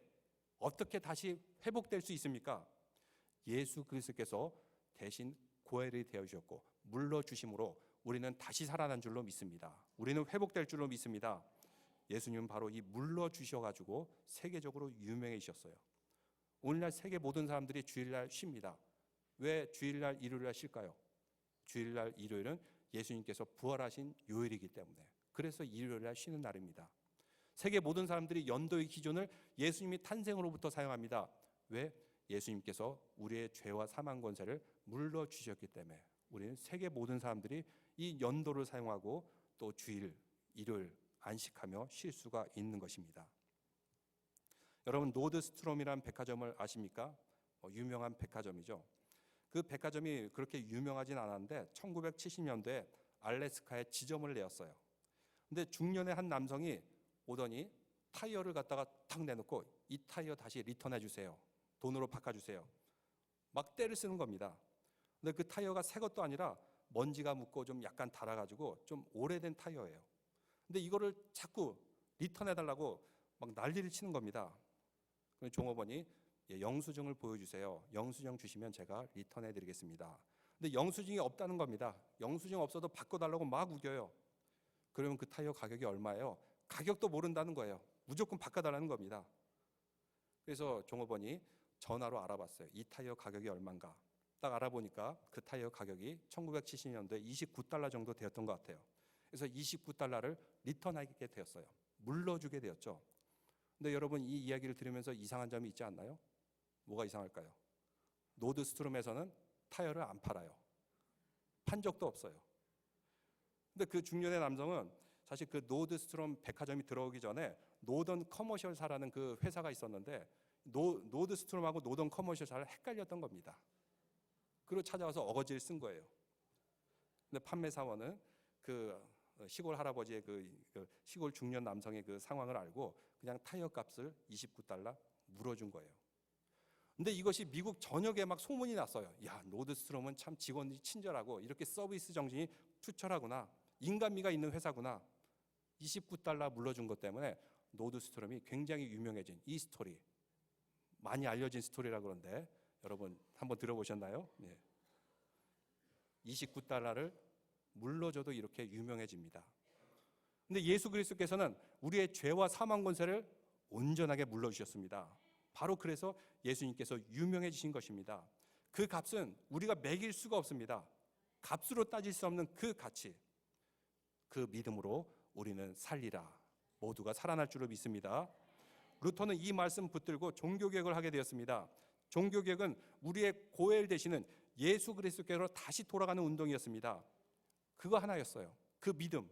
어떻게 다시 회복될 수 있습니까? 예수 그리스도께서 대신 고엘이 되어 주셨고 물러주심으로 우리는 다시 살아난 줄로 믿습니다. 우리는 회복될 줄로 믿습니다. 예수님은 바로 이 물러주셔가지고 세계적으로 유명해지셨어요. 오늘날 세계 모든 사람들이 주일날 쉽니다. 왜 주일날 일요일날 쉴까요? 주일날 일요일은 예수님께서 부활하신 요일이기 때문에, 그래서 일요일날 쉬는 날입니다. 세계 모든 사람들이 연도의 기준을 예수님이 탄생으로부터 사용합니다. 왜? 예수님께서 우리의 죄와 사망 권세를 물러주셨기 때문에 우리는 세계 모든 사람들이 이 연도를 사용하고 또 주일, 일요일 안식하며 쉴 수가 있는 것입니다. 여러분 노드스트롬이라는 백화점을 아십니까? 유명한 백화점이죠. 그 백화점이 그렇게 유명하진 않았는데 1970년대에 알래스카에 지점을 내었어요. 근데 중년의 한 남성이 오더니 타이어를 갖다가 탁 내놓고 이 타이어 다시 리턴해 주세요. 돈으로 바꿔주세요. 막 떼를 쓰는 겁니다. 근데 그 타이어가 새 것도 아니라 먼지가 묻고 좀 약간 닳아가지고 좀 오래된 타이어예요. 근데 이거를 자꾸 리턴해달라고 막 난리를 치는 겁니다. 종업원이 영수증을 보여주세요. 영수증 주시면 제가 리턴해드리겠습니다. 근데 영수증이 없다는 겁니다. 영수증 없어도 바꿔달라고 막 우겨요. 그러면 그 타이어 가격이 얼마예요? 가격도 모른다는 거예요. 무조건 바꿔달라는 겁니다. 그래서 종업원이 전화로 알아봤어요. 이 타이어 가격이 얼마인가? 딱 알아보니까 그 타이어 가격이 1970년도에 29달러 정도 되었던 것 같아요. 그래서 29달러를 리턴하게 되었어요. 물러주게 되었죠. 근데 여러분 이 이야기를 들으면서 이상한 점이 있지 않나요? 뭐가 이상할까요? 노드스트롬에서는 타이어를 안 팔아요. 판 적도 없어요. 근데 그 중년의 남성은 사실 그 노드스트롬 백화점이 들어오기 전에 노던 커머셜사라는 그 회사가 있었는데 노드스트롬하고 노던 커머셜사를 헷갈렸던 겁니다. 그리고 찾아와서 어거지를 쓴 거예요. 근데 판매사원은 그 시골 할아버지의 그 시골 중년 남성의 그 상황을 알고 그냥 타이어 값을 29달러 물어준 거예요. 근데 이것이 미국 전역에 막 소문이 났어요. 야, 노드스트롬은 참 직원이 친절하고 이렇게 서비스 정신이 투철하구나. 인간미가 있는 회사구나. 29달러 물러준 것 때문에 노드스트롬이 굉장히 유명해진 이 스토리. 많이 알려진 스토리라 그런데 여러분 한번 들어보셨나요? 네. $29를 물러줘도 이렇게 유명해집니다. 근데 예수 그리스도께서는 우리의 죄와 사망 권세를 온전하게 물러주셨습니다. 바로 그래서 예수님께서 유명해지신 것입니다. 그 값은 우리가 매길 수가 없습니다. 값으로 따질 수 없는 그 가치, 그 믿음으로 우리는 살리라. 모두가 살아날 줄을 믿습니다. 루터는 이 말씀 붙들고 종교개혁을 하게 되었습니다. 종교개혁은 우리의 고엘 되시는 예수 그리스도께로 다시 돌아가는 운동이었습니다. 그거 하나였어요. 그 믿음,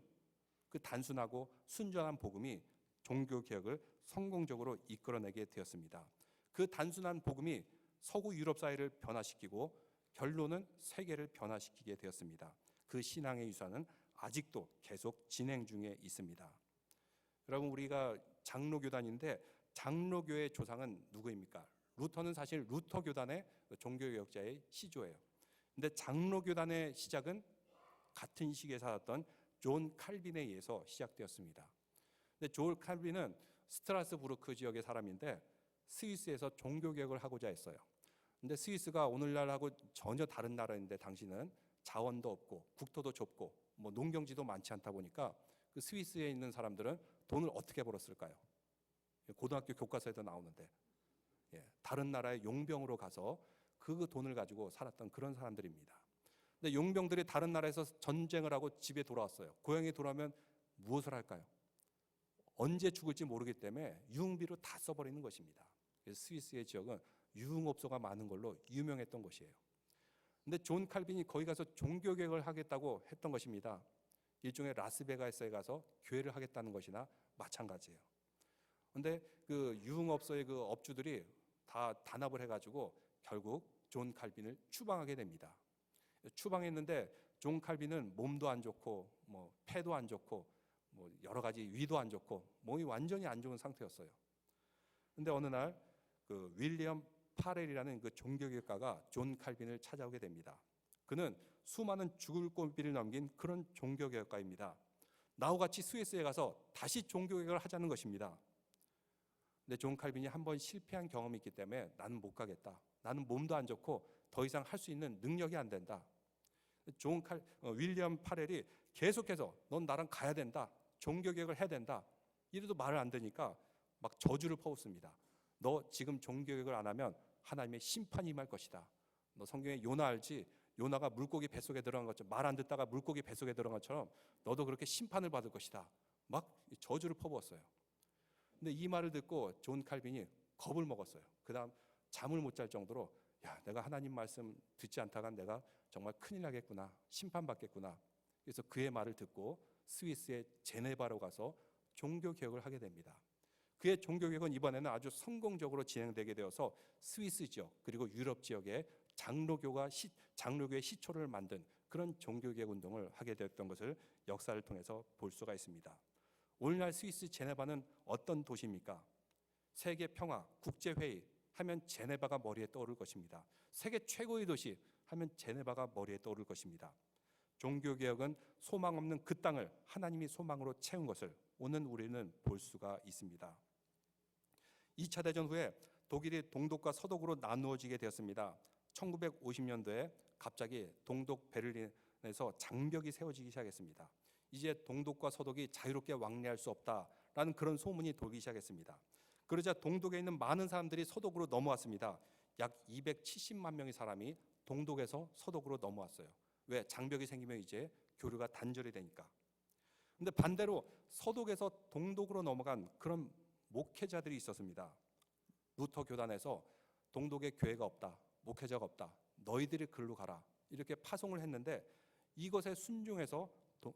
그 단순하고 순전한 복음이 종교개혁을 성공적으로 이끌어내게 되었습니다. 그 단순한 복음이 서구 유럽 사회를 변화시키고 결론은 세계를 변화시키게 되었습니다. 그 신앙의 유산은 아직도 계속 진행 중에 있습니다. 여러분, 우리가 장로교단인데 장로교의 조상은 누구입니까? 루터는 사실 루터 교단의 종교개혁자의 시조예요. 근데 장로교단의 시작은 같은 시기에 살았던 존 칼빈에 의해서 시작되었습니다. 근데 존 칼빈은 스트라스부르크 지역의 사람인데 스위스에서 종교개혁을 하고자 했어요. 근데 스위스가 오늘날하고 전혀 다른 나라인데 당시는 자원도 없고 국토도 좁고 뭐 농경지도 많지 않다 보니까 그 스위스에 있는 사람들은 돈을 어떻게 벌었을까요? 고등학교 교과서에도 나오는데 다른 나라의 용병으로 가서 그 돈을 가지고 살았던 그런 사람들입니다. 근데 용병들이 다른 나라에서 전쟁을 하고 집에 돌아왔어요. 고향에 돌아오면 무엇을 할까요? 언제 죽을지 모르기 때문에 유흥비로 다 써버리는 것입니다. 그래서 스위스의 지역은 유흥업소가 많은 걸로 유명했던 곳이에요. 근데 존 칼빈이 거기 가서 종교개혁을 하겠다고 했던 것입니다. 일종의 라스베가스에 가서 교회를 하겠다는 것이나 마찬가지예요. 근데 그 유흥업소의 그 업주들이 다 단합을 해가지고 결국 존 칼빈을 추방하게 됩니다. 추방했는데 존 칼빈은 몸도 안 좋고 뭐 폐도 안 좋고 뭐 여러 가지 위도 안 좋고 몸이 완전히 안 좋은 상태였어요. 근데 어느 날 그 윌리엄 파렐이라는 그 종교개혁가가 존 칼빈을 찾아오게 됩니다. 그는 수많은 죽을 고비를 넘긴 그런 종교개혁가입니다. 나와 같이 스위스에 가서 다시 종교개혁을 하자는 것입니다. 근데 존 칼빈이 한번 실패한 경험이 있기 때문에 나는 못 가겠다. 나는 몸도 안 좋고 더 이상 할 수 있는 능력이 안 된다. 윌리엄 파렐이 계속해서 넌 나랑 가야 된다. 종교개혁을 해야 된다. 이래도 말을 안 듣니까 막 저주를 퍼붓습니다. 너 지금 종교개혁을 안 하면 하나님의 심판이 임할 것이다. 너 성경에 요나 알지? 요나가 물고기 뱃속에 들어간 것처럼 말 안 듣다가 물고기 뱃속에 들어간 것처럼 너도 그렇게 심판을 받을 것이다. 막 저주를 퍼부었어요. 근데 이 말을 듣고 존 칼빈이 겁을 먹었어요. 그 다음 잠을 못 잘 정도로 야, 내가 하나님 말씀 듣지 않다간 내가 정말 큰일 나겠구나. 심판받겠구나. 그래서 그의 말을 듣고 스위스의 제네바로 가서 종교개혁을 하게 됩니다. 그의 종교개혁은 이번에는 아주 성공적으로 진행되게 되어서 스위스 지역 그리고 유럽 지역에 장로교의 시초를 만든 그런 종교개혁 운동을 하게 되었던 것을 역사를 통해서 볼 수가 있습니다. 오늘날 스위스 제네바는 어떤 도시입니까? 세계 평화 국제회의 하면 제네바가 머리에 떠오를 것입니다. 세계 최고의 도시 하면 제네바가 머리에 떠오를 것입니다. 종교개혁은 소망 없는 그 땅을 하나님이 소망으로 채운 것을 오늘 우리는 볼 수가 있습니다. 2차 대전 후에 독일이 동독과 서독으로 나누어지게 되었습니다. 1950년도에 갑자기 동독 베를린에서 장벽이 세워지기 시작했습니다. 이제 동독과 서독이 자유롭게 왕래할 수 없다라는 그런 소문이 돌기 시작했습니다. 그러자 동독에 있는 많은 사람들이 서독으로 넘어왔습니다. 약 270만 명의 사람이 동독에서 서독으로 넘어왔어요. 왜? 장벽이 생기면 이제 교류가 단절이 되니까. 근데 반대로 서독에서 동독으로 넘어간 그런 목회자들이 있었습니다. 루터 교단에서 동독에 교회가 없다, 목회자가 없다, 너희들이 글로 가라 이렇게 파송을 했는데 이것에 순종해서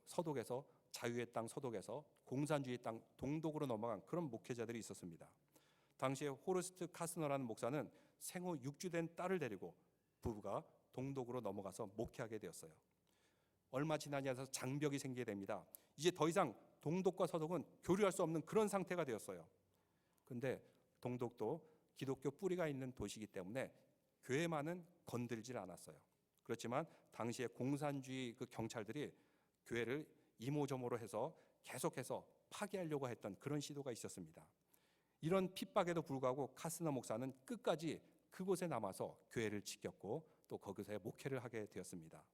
서독에서 자유의 땅 서독에서 공산주의 땅 동독으로 넘어간 그런 목회자들이 있었습니다. 당시에 호르스트 카스너라는 목사는 생후 6주 된 딸을 데리고 부부가 동독으로 넘어가서 목회하게 되었어요. 얼마 지나지 않아서 장벽이 생기게 됩니다. 이제 더 이상 동독과 서독은 교류할 수 없는 그런 상태가 되었어요. 그런데 동독도 기독교 뿌리가 있는 도시이기 때문에 교회만은 건들질 않았어요. 그렇지만 당시에 공산주의 그 경찰들이 교회를 이모저모로 해서 계속해서 파괴하려고 했던 그런 시도가 있었습니다. 이런 핍박에도 불구하고 카스너 목사는 끝까지 그곳에 남아서 교회를 지켰고 또 거기서 목회를 하게 되었습니다.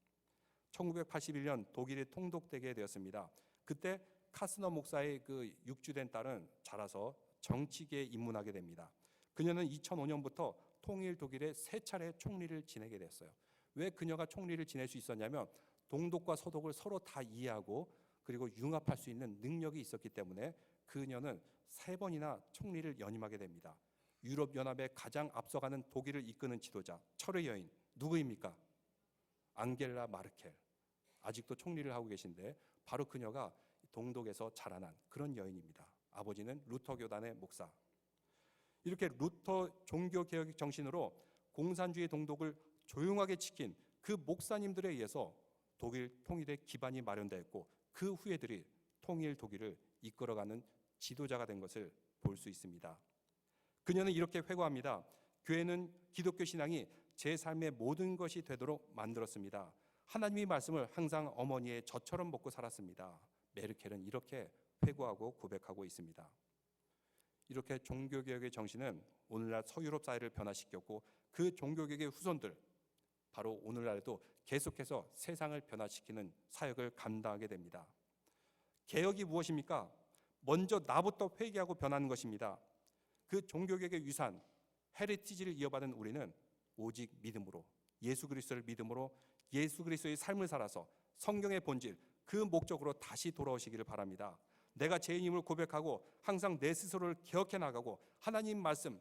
1981년 독일에 통독되게 되었습니다. 그때 카스너 목사의 그 육주된 딸은 자라서 정치계에 입문하게 됩니다. 그녀는 2005년부터 통일 독일의 3차례 총리를 지내게 됐어요. 왜 그녀가 총리를 지낼 수 있었냐면 동독과 서독을 서로 다 이해하고 그리고 융합할 수 있는 능력이 있었기 때문에 그녀는 3번이나 총리를 연임하게 됩니다. 유럽연합에 가장 앞서가는 독일을 이끄는 지도자, 철의 여인 누구입니까? 앙겔라 마르켈. 아직도 총리를 하고 계신데 바로 그녀가 동독에서 자라난 그런 여인입니다. 아버지는 루터 교단의 목사. 이렇게 루터 종교개혁 정신으로 공산주의 동독을 조용하게 지킨 그 목사님들에 의해서 독일 통일의 기반이 마련되었고 그 후예들이 통일 독일을 이끌어가는 지도자가 된 것을 볼 수 있습니다. 그녀는 이렇게 회고합니다. 교회는 기독교 신앙이 제 삶의 모든 것이 되도록 만들었습니다. 하나님의 말씀을 항상 어머니의 젖처럼 먹고 살았습니다. 메르켈은 이렇게 회고하고 고백하고 있습니다. 이렇게 종교개혁의 정신은 오늘날 서유럽 사회를 변화시켰고 그 종교개혁의 후손들 바로 오늘날에도 계속해서 세상을 변화시키는 사역을 감당하게 됩니다. 개혁이 무엇입니까? 먼저 나부터 회개하고 변하는 것입니다. 그 종교개혁의 유산, 헤리티지를 이어받은 우리는 오직 믿음으로, 예수 그리스도를 믿음으로 예수 그리스도의 삶을 살아서 성경의 본질, 그 목적으로 다시 돌아오시기를 바랍니다. 내가 죄인임을 고백하고 항상 내 스스로를 개혁해 나가고 하나님 말씀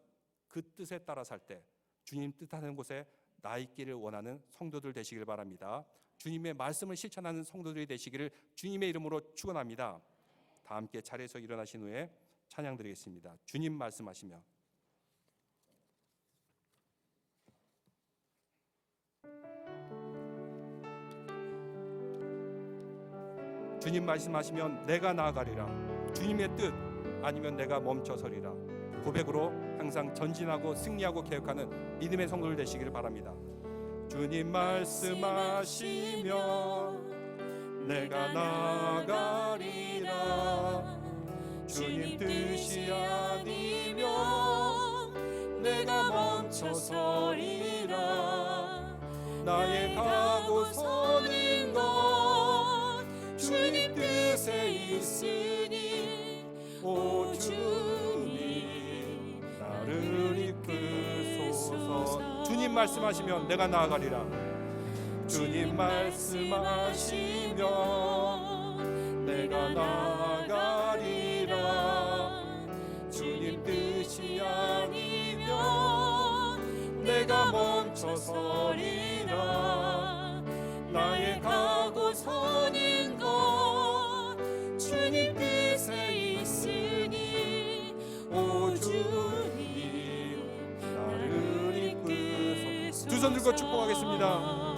그 뜻에 따라 살 때 주님 뜻하는 곳에 나 있기를 원하는 성도들 되시길 바랍니다. 주님의 말씀을 실천하는 성도들이 되시기를 주님의 이름으로 축원합니다. 다 함께 자리에서 일어나신 후에 찬양 드리겠습니다. 주님 말씀하시며 주님 말씀하시면 내가 나아가리라. 주님의 뜻 아니면 내가 멈춰서리라. 고백으로 항상 전진하고 승리하고 개혁하는 믿음의 성도들 되시기를 바랍니다. 주님 말씀하시면 내가 나아가리라. 주님 뜻이 아니면 내가 멈춰서리라. 나의 가고 서는 것 주님 뜻에 있으니 오 주님 나를 이끌소서. 주님 말씀하시면 내가 나아가리라. 주님 말씀하시면 내가 나아가리라. 주님 뜻이 아니면 내가 멈춰서리라. 나의 가고 서는 것 주님 뜻에 있으니 오 주님 나를 이끌소서. 두 손 들고 축복하겠습니다.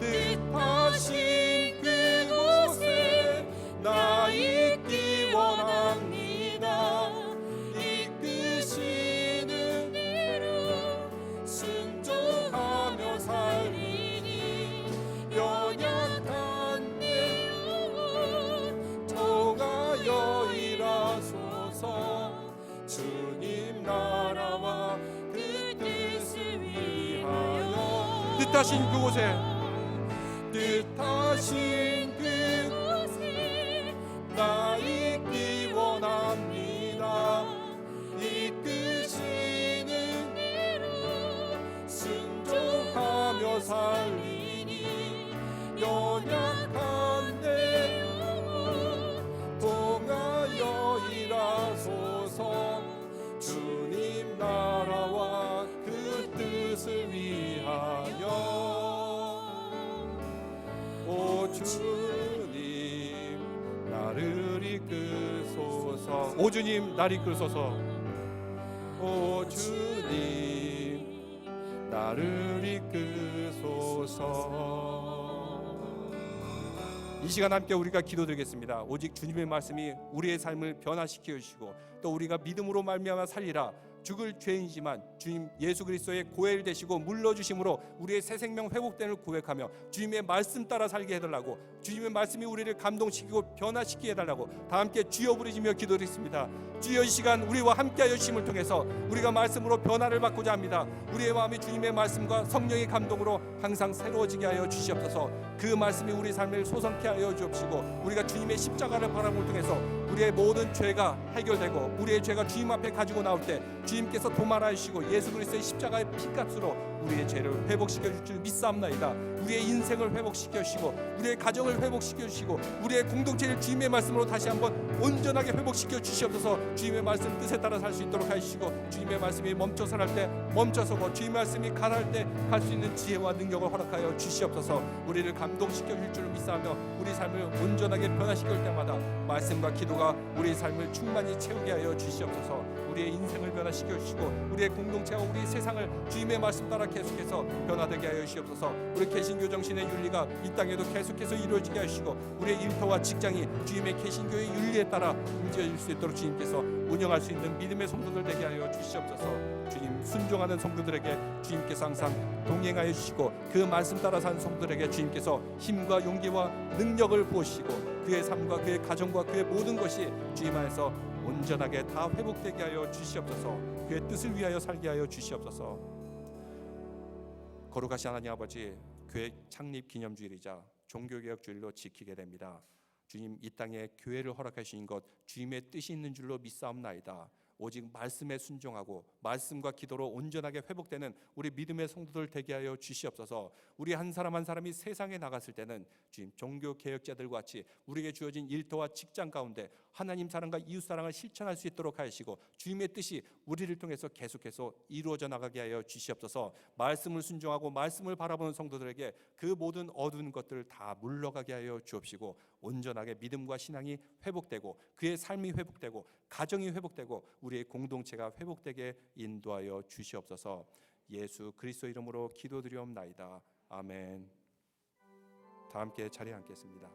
뜻하신 그곳에 나 있기 원합니다. 이끄시는 대로 순종하며 살리니 연약한 내 영혼 통하여 일하소서. 주님 나라와 그 뜻을 위하여 뜻하신 그곳에 뜻하신 그곳에 나 있기 원합니다. 이끄시는 대로 순종하며 살리니 연약한 내 영혼 통하여 일하소서. 주님 나라와 그 뜻을 위하여 오 주님 나를 이끌소서. 오 주님 나를 이끌소서. 오 주님 나를 이끌소서. 이 시간 함께 우리가 기도드리겠습니다. 오직 주님의 말씀이 우리의 삶을 변화시켜 주시고 또 우리가 믿음으로 말미암아 살리라. 죽을 죄인이지만 주님 예수 그리스도의 고엘 되시고 물러주심으로 우리의 새 생명 회복됨을 고백하며 주님의 말씀 따라 살게 해달라고, 주님의 말씀이 우리를 감동시키고 변화시키게 해달라고 다 함께 주여 부르시며 기도드리겠습니다. 주여, 이 시간 우리와 함께하여 주심을 통해서 우리가 말씀으로 변화를 받고자 합니다. 우리의 마음이 주님의 말씀과 성령의 감동으로 항상 새로워지게 하여 주시옵소서. 그 말씀이 우리 삶을 소성케 하여 주옵시고 우리가 주님의 십자가를 바라봄을 통해서 우리의 모든 죄가 해결되고 우리의 죄가 주님 앞에 가지고 나올 때 주님께서 도말하시고 예수 그리스도의 십자가의 피값으로 우리의 죄를 회복시켜 줄 줄 믿사옵나이다. 우리의 인생을 회복시켜 주시고 우리의 가정을 회복시켜 주시고 우리의 공동체를 주님의 말씀으로 다시 한번 온전하게 회복시켜 주시옵소서. 주님의 말씀 뜻에 따라 살 수 있도록 하시고 주님의 말씀이 멈춰서 할 때 멈춰서고 주님의 말씀이 가라할 때 갈 수 있는 지혜와 능력을 허락하여 주시옵소서. 우리를 감동시켜 줄 줄 믿사오며 우리 삶을 온전하게 변화시킬 때마다 말씀과 기도가 우리의 삶을 충만히 채우게 하여 주시옵소서. 우리의 인생을 변화시켜 주시고 우리의 공동체와 우리의 세상을 주님의 말씀 따라 계속해서 변화되게 하여 주시옵소서. 우리 개신교 정신의 윤리가 이 땅에도 계속해서 이루어지게 하시고 우리의 일터와 직장이 주님의 개신교의 윤리에 따라 움직일 수 있도록 주님께서 운영할 수 있는 믿음의 성도들 되게 하여 주시옵소서. 주님 순종하는 성도들에게 주님께서 항상 동행하여 주시고 그 말씀 따라 사는 성도들에게 주님께서 힘과 용기와 능력을 부으시고 그의 삶과 그의 가정과 그의 모든 것이 주님 안에서 온전하게 다 회복되게 하여 주시옵소서. 그의 뜻을 위하여 살게 하여 주시옵소서. 거룩하신 하나님 아버지, 교회 창립 기념주일이자 종교개혁주일로 지키게 됩니다. 주님, 이 땅에 교회를 허락하신 것 주님의 뜻이 있는 줄로 믿사옵나이다. 오직 말씀에 순종하고 말씀과 기도로 온전하게 회복되는 우리 믿음의 성도들 되게 하여 주시옵소서. 우리 한 사람 한 사람이 세상에 나갔을 때는 주님 종교개혁자들과 같이 우리에게 주어진 일터와 직장 가운데 하나님 사랑과 이웃 사랑을 실천할 수 있도록 하시고 주님의 뜻이 우리를 통해서 계속해서 이루어져 나가게 하여 주시옵소서. 말씀을 순종하고 말씀을 바라보는 성도들에게 그 모든 어두운 것들을 다 물러가게 하여 주옵시고 온전하게 믿음과 신앙이 회복되고 그의 삶이 회복되고 가정이 회복되고 우리의 공동체가 회복되게 인도하여 주시옵소서. 예수 그리스도 이름으로 기도드리옵나이다. 아멘. 다 함께 자리에 앉겠습니다.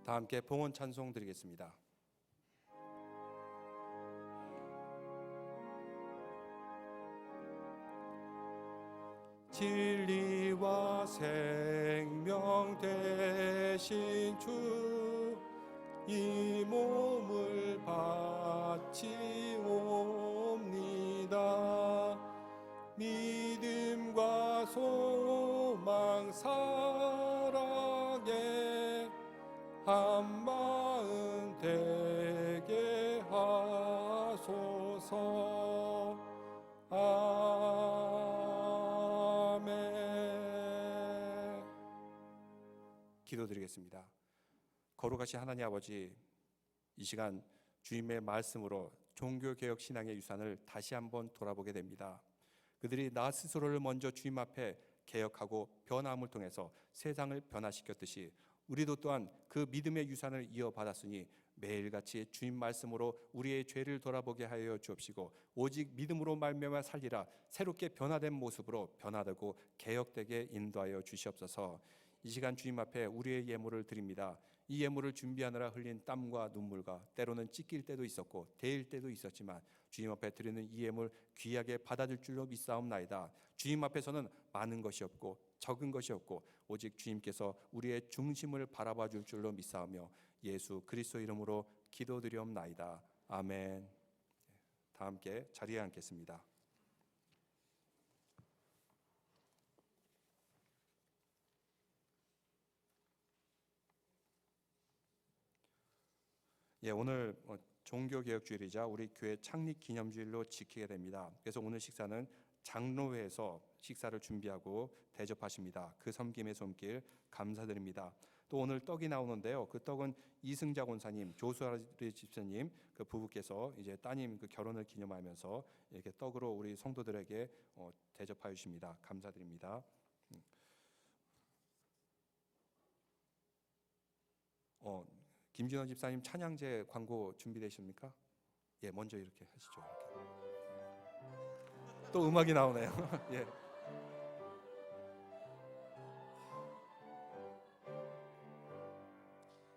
다 함께 봉헌 찬송 드리겠습니다. 진리와 생명 되신 주 이 몸을 바치옵니다. 믿음과 소망 사랑에 한 마음 되게 하소서. 아멘. 기도드리겠습니다. 거룩하신 하나님 아버지, 이 시간 주님의 말씀으로 종교개혁 신앙의 유산을 다시 한번 돌아보게 됩니다. 그들이 나 스스로를 먼저 주님 앞에 개혁하고 변화함을 통해서 세상을 변화시켰듯이 우리도 또한 그 믿음의 유산을 이어받았으니 매일같이 주님 말씀으로 우리의 죄를 돌아보게 하여 주옵시고 오직 믿음으로 말미암아 살리라 새롭게 변화된 모습으로 변화되고 개혁되게 인도하여 주시옵소서. 이 시간 주님 앞에 우리의 예물을 드립니다. 이 예물을 준비하느라 흘린 땀과 눈물과 때로는 찢길 때도 있었고 데일 때도 있었지만 주님 앞에 드리는 이 예물 귀하게 받아줄 줄로 믿사옵나이다. 주님 앞에서는 많은 것이 없고 적은 것이 없고 오직 주님께서 우리의 중심을 바라봐 줄 줄로 믿사오며 예수 그리스도 이름으로 기도드리옵나이다. 아멘. 다 함께 자리에 앉겠습니다. 오늘 종교개혁주일이자 우리 교회 창립 기념주일로 지키게 됩니다. 그래서 오늘 식사는 장로회에서 식사를 준비하고 대접하십니다. 그 섬김의 손길 감사드립니다. 또 오늘 떡이 나오는데요. 그 떡은 이승자 권사님, 조수아리 집사님 그 부부께서 이제 따님 그 결혼을 기념하면서 이렇게 떡으로 우리 성도들에게 대접하여 주십니다. 감사드립니다. 김진원 집사님 찬양제 광고 준비되십니까? 예, 먼저 이렇게 하시죠. 이렇게. 또 음악이 나오네요. 예.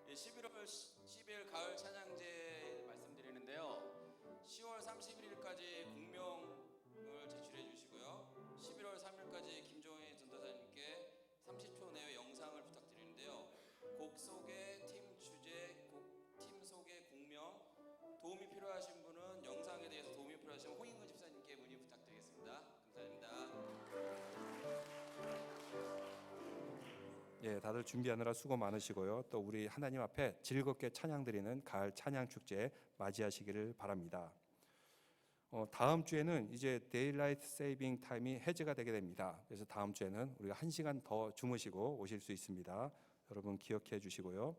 예, 12일 가을 찬양제 말씀드리는데요. 10월 31일까지 공명을 제출해 주시고요. 11월 3일까지 김종희 전도사님께 30초 내에 영상을 부탁드리는데요. 곡 속에 팀 주제, 팀 속에 공명, 도움이 필요하신 분은 영상에 대해서 도움이 필요하신 홍인근 집사님께 문의 부탁드리겠습니다. 감사합니다. 예, 다들 준비하느라 수고 많으시고요. 또 우리 하나님 앞에 즐겁게 찬양드리는 가을 찬양 축제 맞이하시기를 바랍니다. 다음 주에는 이제 데일라이트 세이빙 타임이 해제가 되게 됩니다. 그래서 다음 주에는 우리가 1시간 더 주무시고 오실 수 있습니다. 여러분 기억해 주시고요.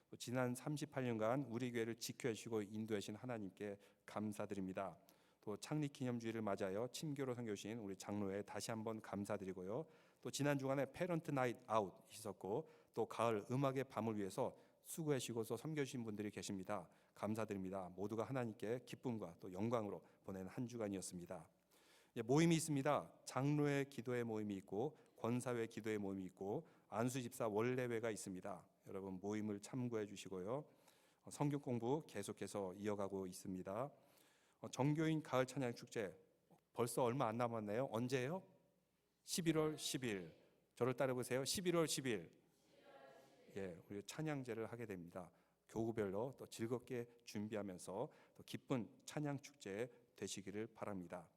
또 지난 38년간 우리 교회를 지켜 주시고 인도해 주신 하나님께 감사드립니다. 또 창립 기념주일을 맞아요 친교로 섬겨주신 우리 장로회 다시 한번 감사드리고요. 또 지난 주간에 페런트 나잇 아웃 있었고 또 가을 음악의 밤을 위해서 수고하시고서 섬겨주신 분들이 계십니다. 감사드립니다. 모두가 하나님께 기쁨과 또 영광으로 보낸 한 주간이었습니다. 모임이 있습니다. 장로회 기도회 모임이 있고 권사회 기도회 모임이 있고 안수집사 원례회가 있습니다. 여러분 모임을 참고해 주시고요. 성경 공부 계속해서 이어가고 있습니다. 정교인 가을 찬양 축제 벌써 얼마 안 남았네요. 언제예요? 11월 10일. 저를 따라 보세요. 11월 10일. 예, 우리 찬양제를 하게 됩니다. 교구별로 또 즐겁게 준비하면서 또 기쁜 찬양 축제 되시기를 바랍니다.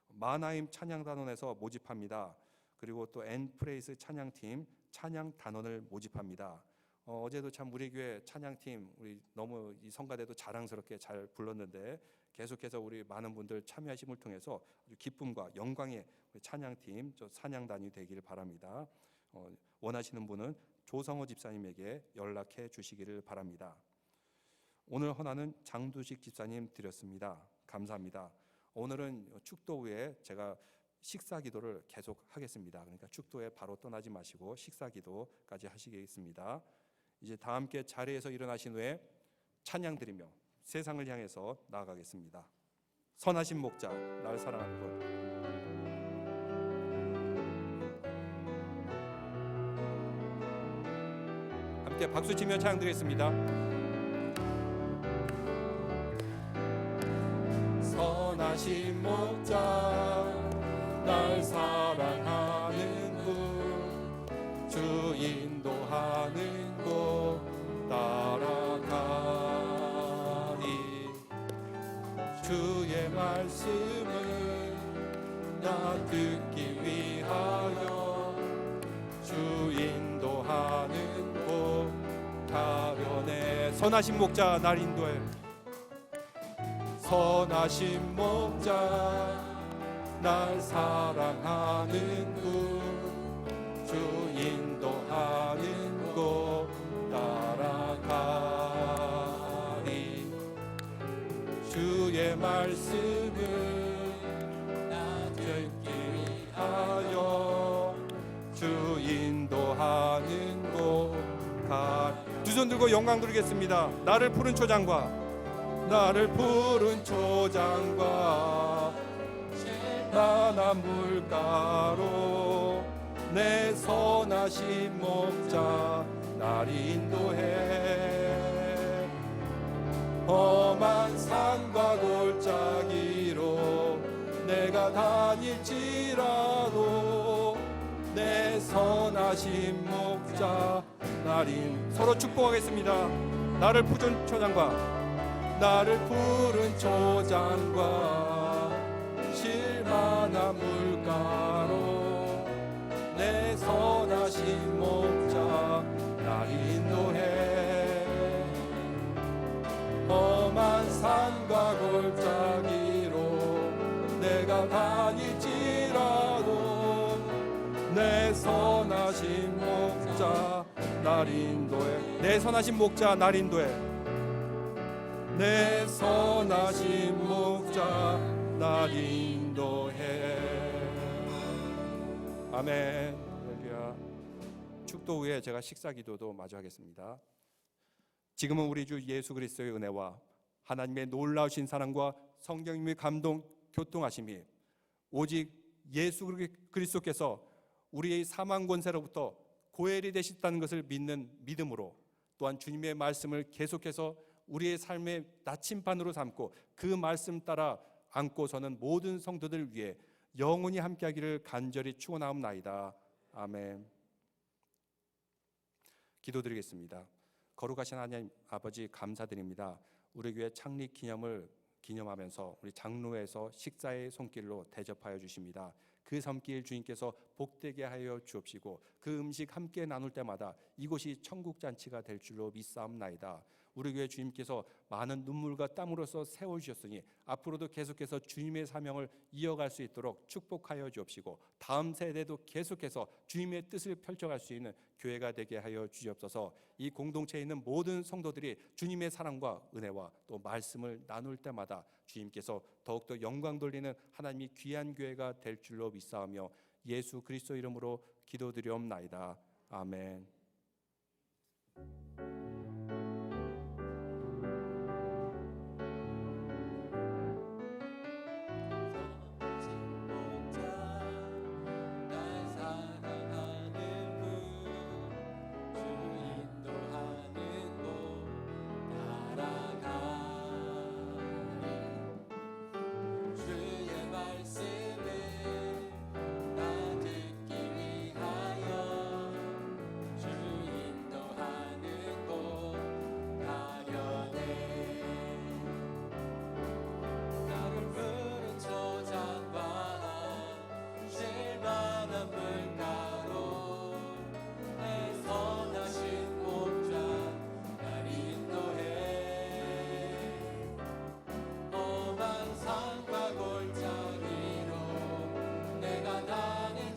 마나임 찬양단원에서 모집합니다. 그리고 또 엔프레이스 찬양팀 찬양단원을 모집합니다. 어제도 참 우리 교회 찬양팀 우리 너무 이 성가대도 자랑스럽게 잘 불렀는데 계속해서 우리 많은 분들 참여하심을 통해서 아주 기쁨과 영광의 찬양팀 찬양단이 되기를 바랍니다. 원하시는 분은 조성호 집사님에게 연락해 주시기를 바랍니다. 오늘 헌화는 장두식 집사님 드렸습니다. 감사합니다. 오늘은 축도 후에 제가 식사 기도를 계속 하겠습니다. 그러니까 축도에 바로 떠나지 마시고 식사 기도까지 하시겠습니다. 이제 다 함께 자리에서 일어나신 후에 찬양 드리며 세상을 향해서 나아가겠습니다. 선하신 목자 날 사랑하는 분. 함께 박수 치며 찬양 드리겠습니다. 선하신 목자 날 사랑하는 분 주 인도하는 곳 따라가리 주의 말씀을 나 듣기 위하여 주 인도하는 곳 가려내. 선하신 목자 날 인도해. 선하신 목자 날 사랑하는 분 주 인도하는 곳 주의 말씀을 듣기 하여 주 인도하는 곳 두 손 들고 영광 드리겠습니다. 나를 푸른 초장과 만한 물가로 내 선하신 목자 날 인도해. 험한 산과 골짜기로 내가 다닐지라도 내 선하신 목자 서로 축복하겠습니다. 나를 푸른 초장과 실만한 물가로 내 선하신 목자 날 인도해. 험한 산과 골짜기로 내가 다닐지라도 내 선하신 목자 날 인도해. 내 선하신 목자 날 인도해. 내 선하신 목자 날 인도해. 아멘. 할렐루야. 축도 후에 제가 식사 기도도 마저 하겠습니다. 지금은 우리 주 예수 그리스도의 은혜와 하나님의 놀라우신 사랑과 성령님의 감동 교통하심이 오직 예수 그리스도께서 우리의 사망 권세로부터 고엘이 되셨다는 것을 믿는 믿음으로, 또한 주님의 말씀을 계속해서 우리의 삶의 나침반으로 삼고 그 말씀 따라 안고 서는 모든 성도들 위해 영원히 함께하기를 간절히 축원하옵나이다. 아멘. 기도드리겠습니다. 거룩하신 하나님 아버지, 감사드립니다. 우리 교회 창립 기념을 기념하면서 우리 장로에서 식사의 손길로 대접하여 주십니다. 그 손길 주님께서 복되게 하여 주옵시고 그 음식 함께 나눌 때마다 이곳이 천국 잔치가 될 줄로 믿사옵나이다. 우리 교회 주님께서 많은 눈물과 땀으로써 세워주셨으니 앞으로도 계속해서 주님의 사명을 이어갈 수 있도록 축복하여 주옵시고 다음 세대도 계속해서 주님의 뜻을 펼쳐갈 수 있는 교회가 되게 하여 주옵소서. 이 공동체에 있는 모든 성도들이 주님의 사랑과 은혜와 또 말씀을 나눌 때마다 주님께서 더욱더 영광 돌리는 하나님이 귀한 교회가 될 줄로 믿사오며 예수 그리스도 이름으로 기도드리옵나이다. 아멘.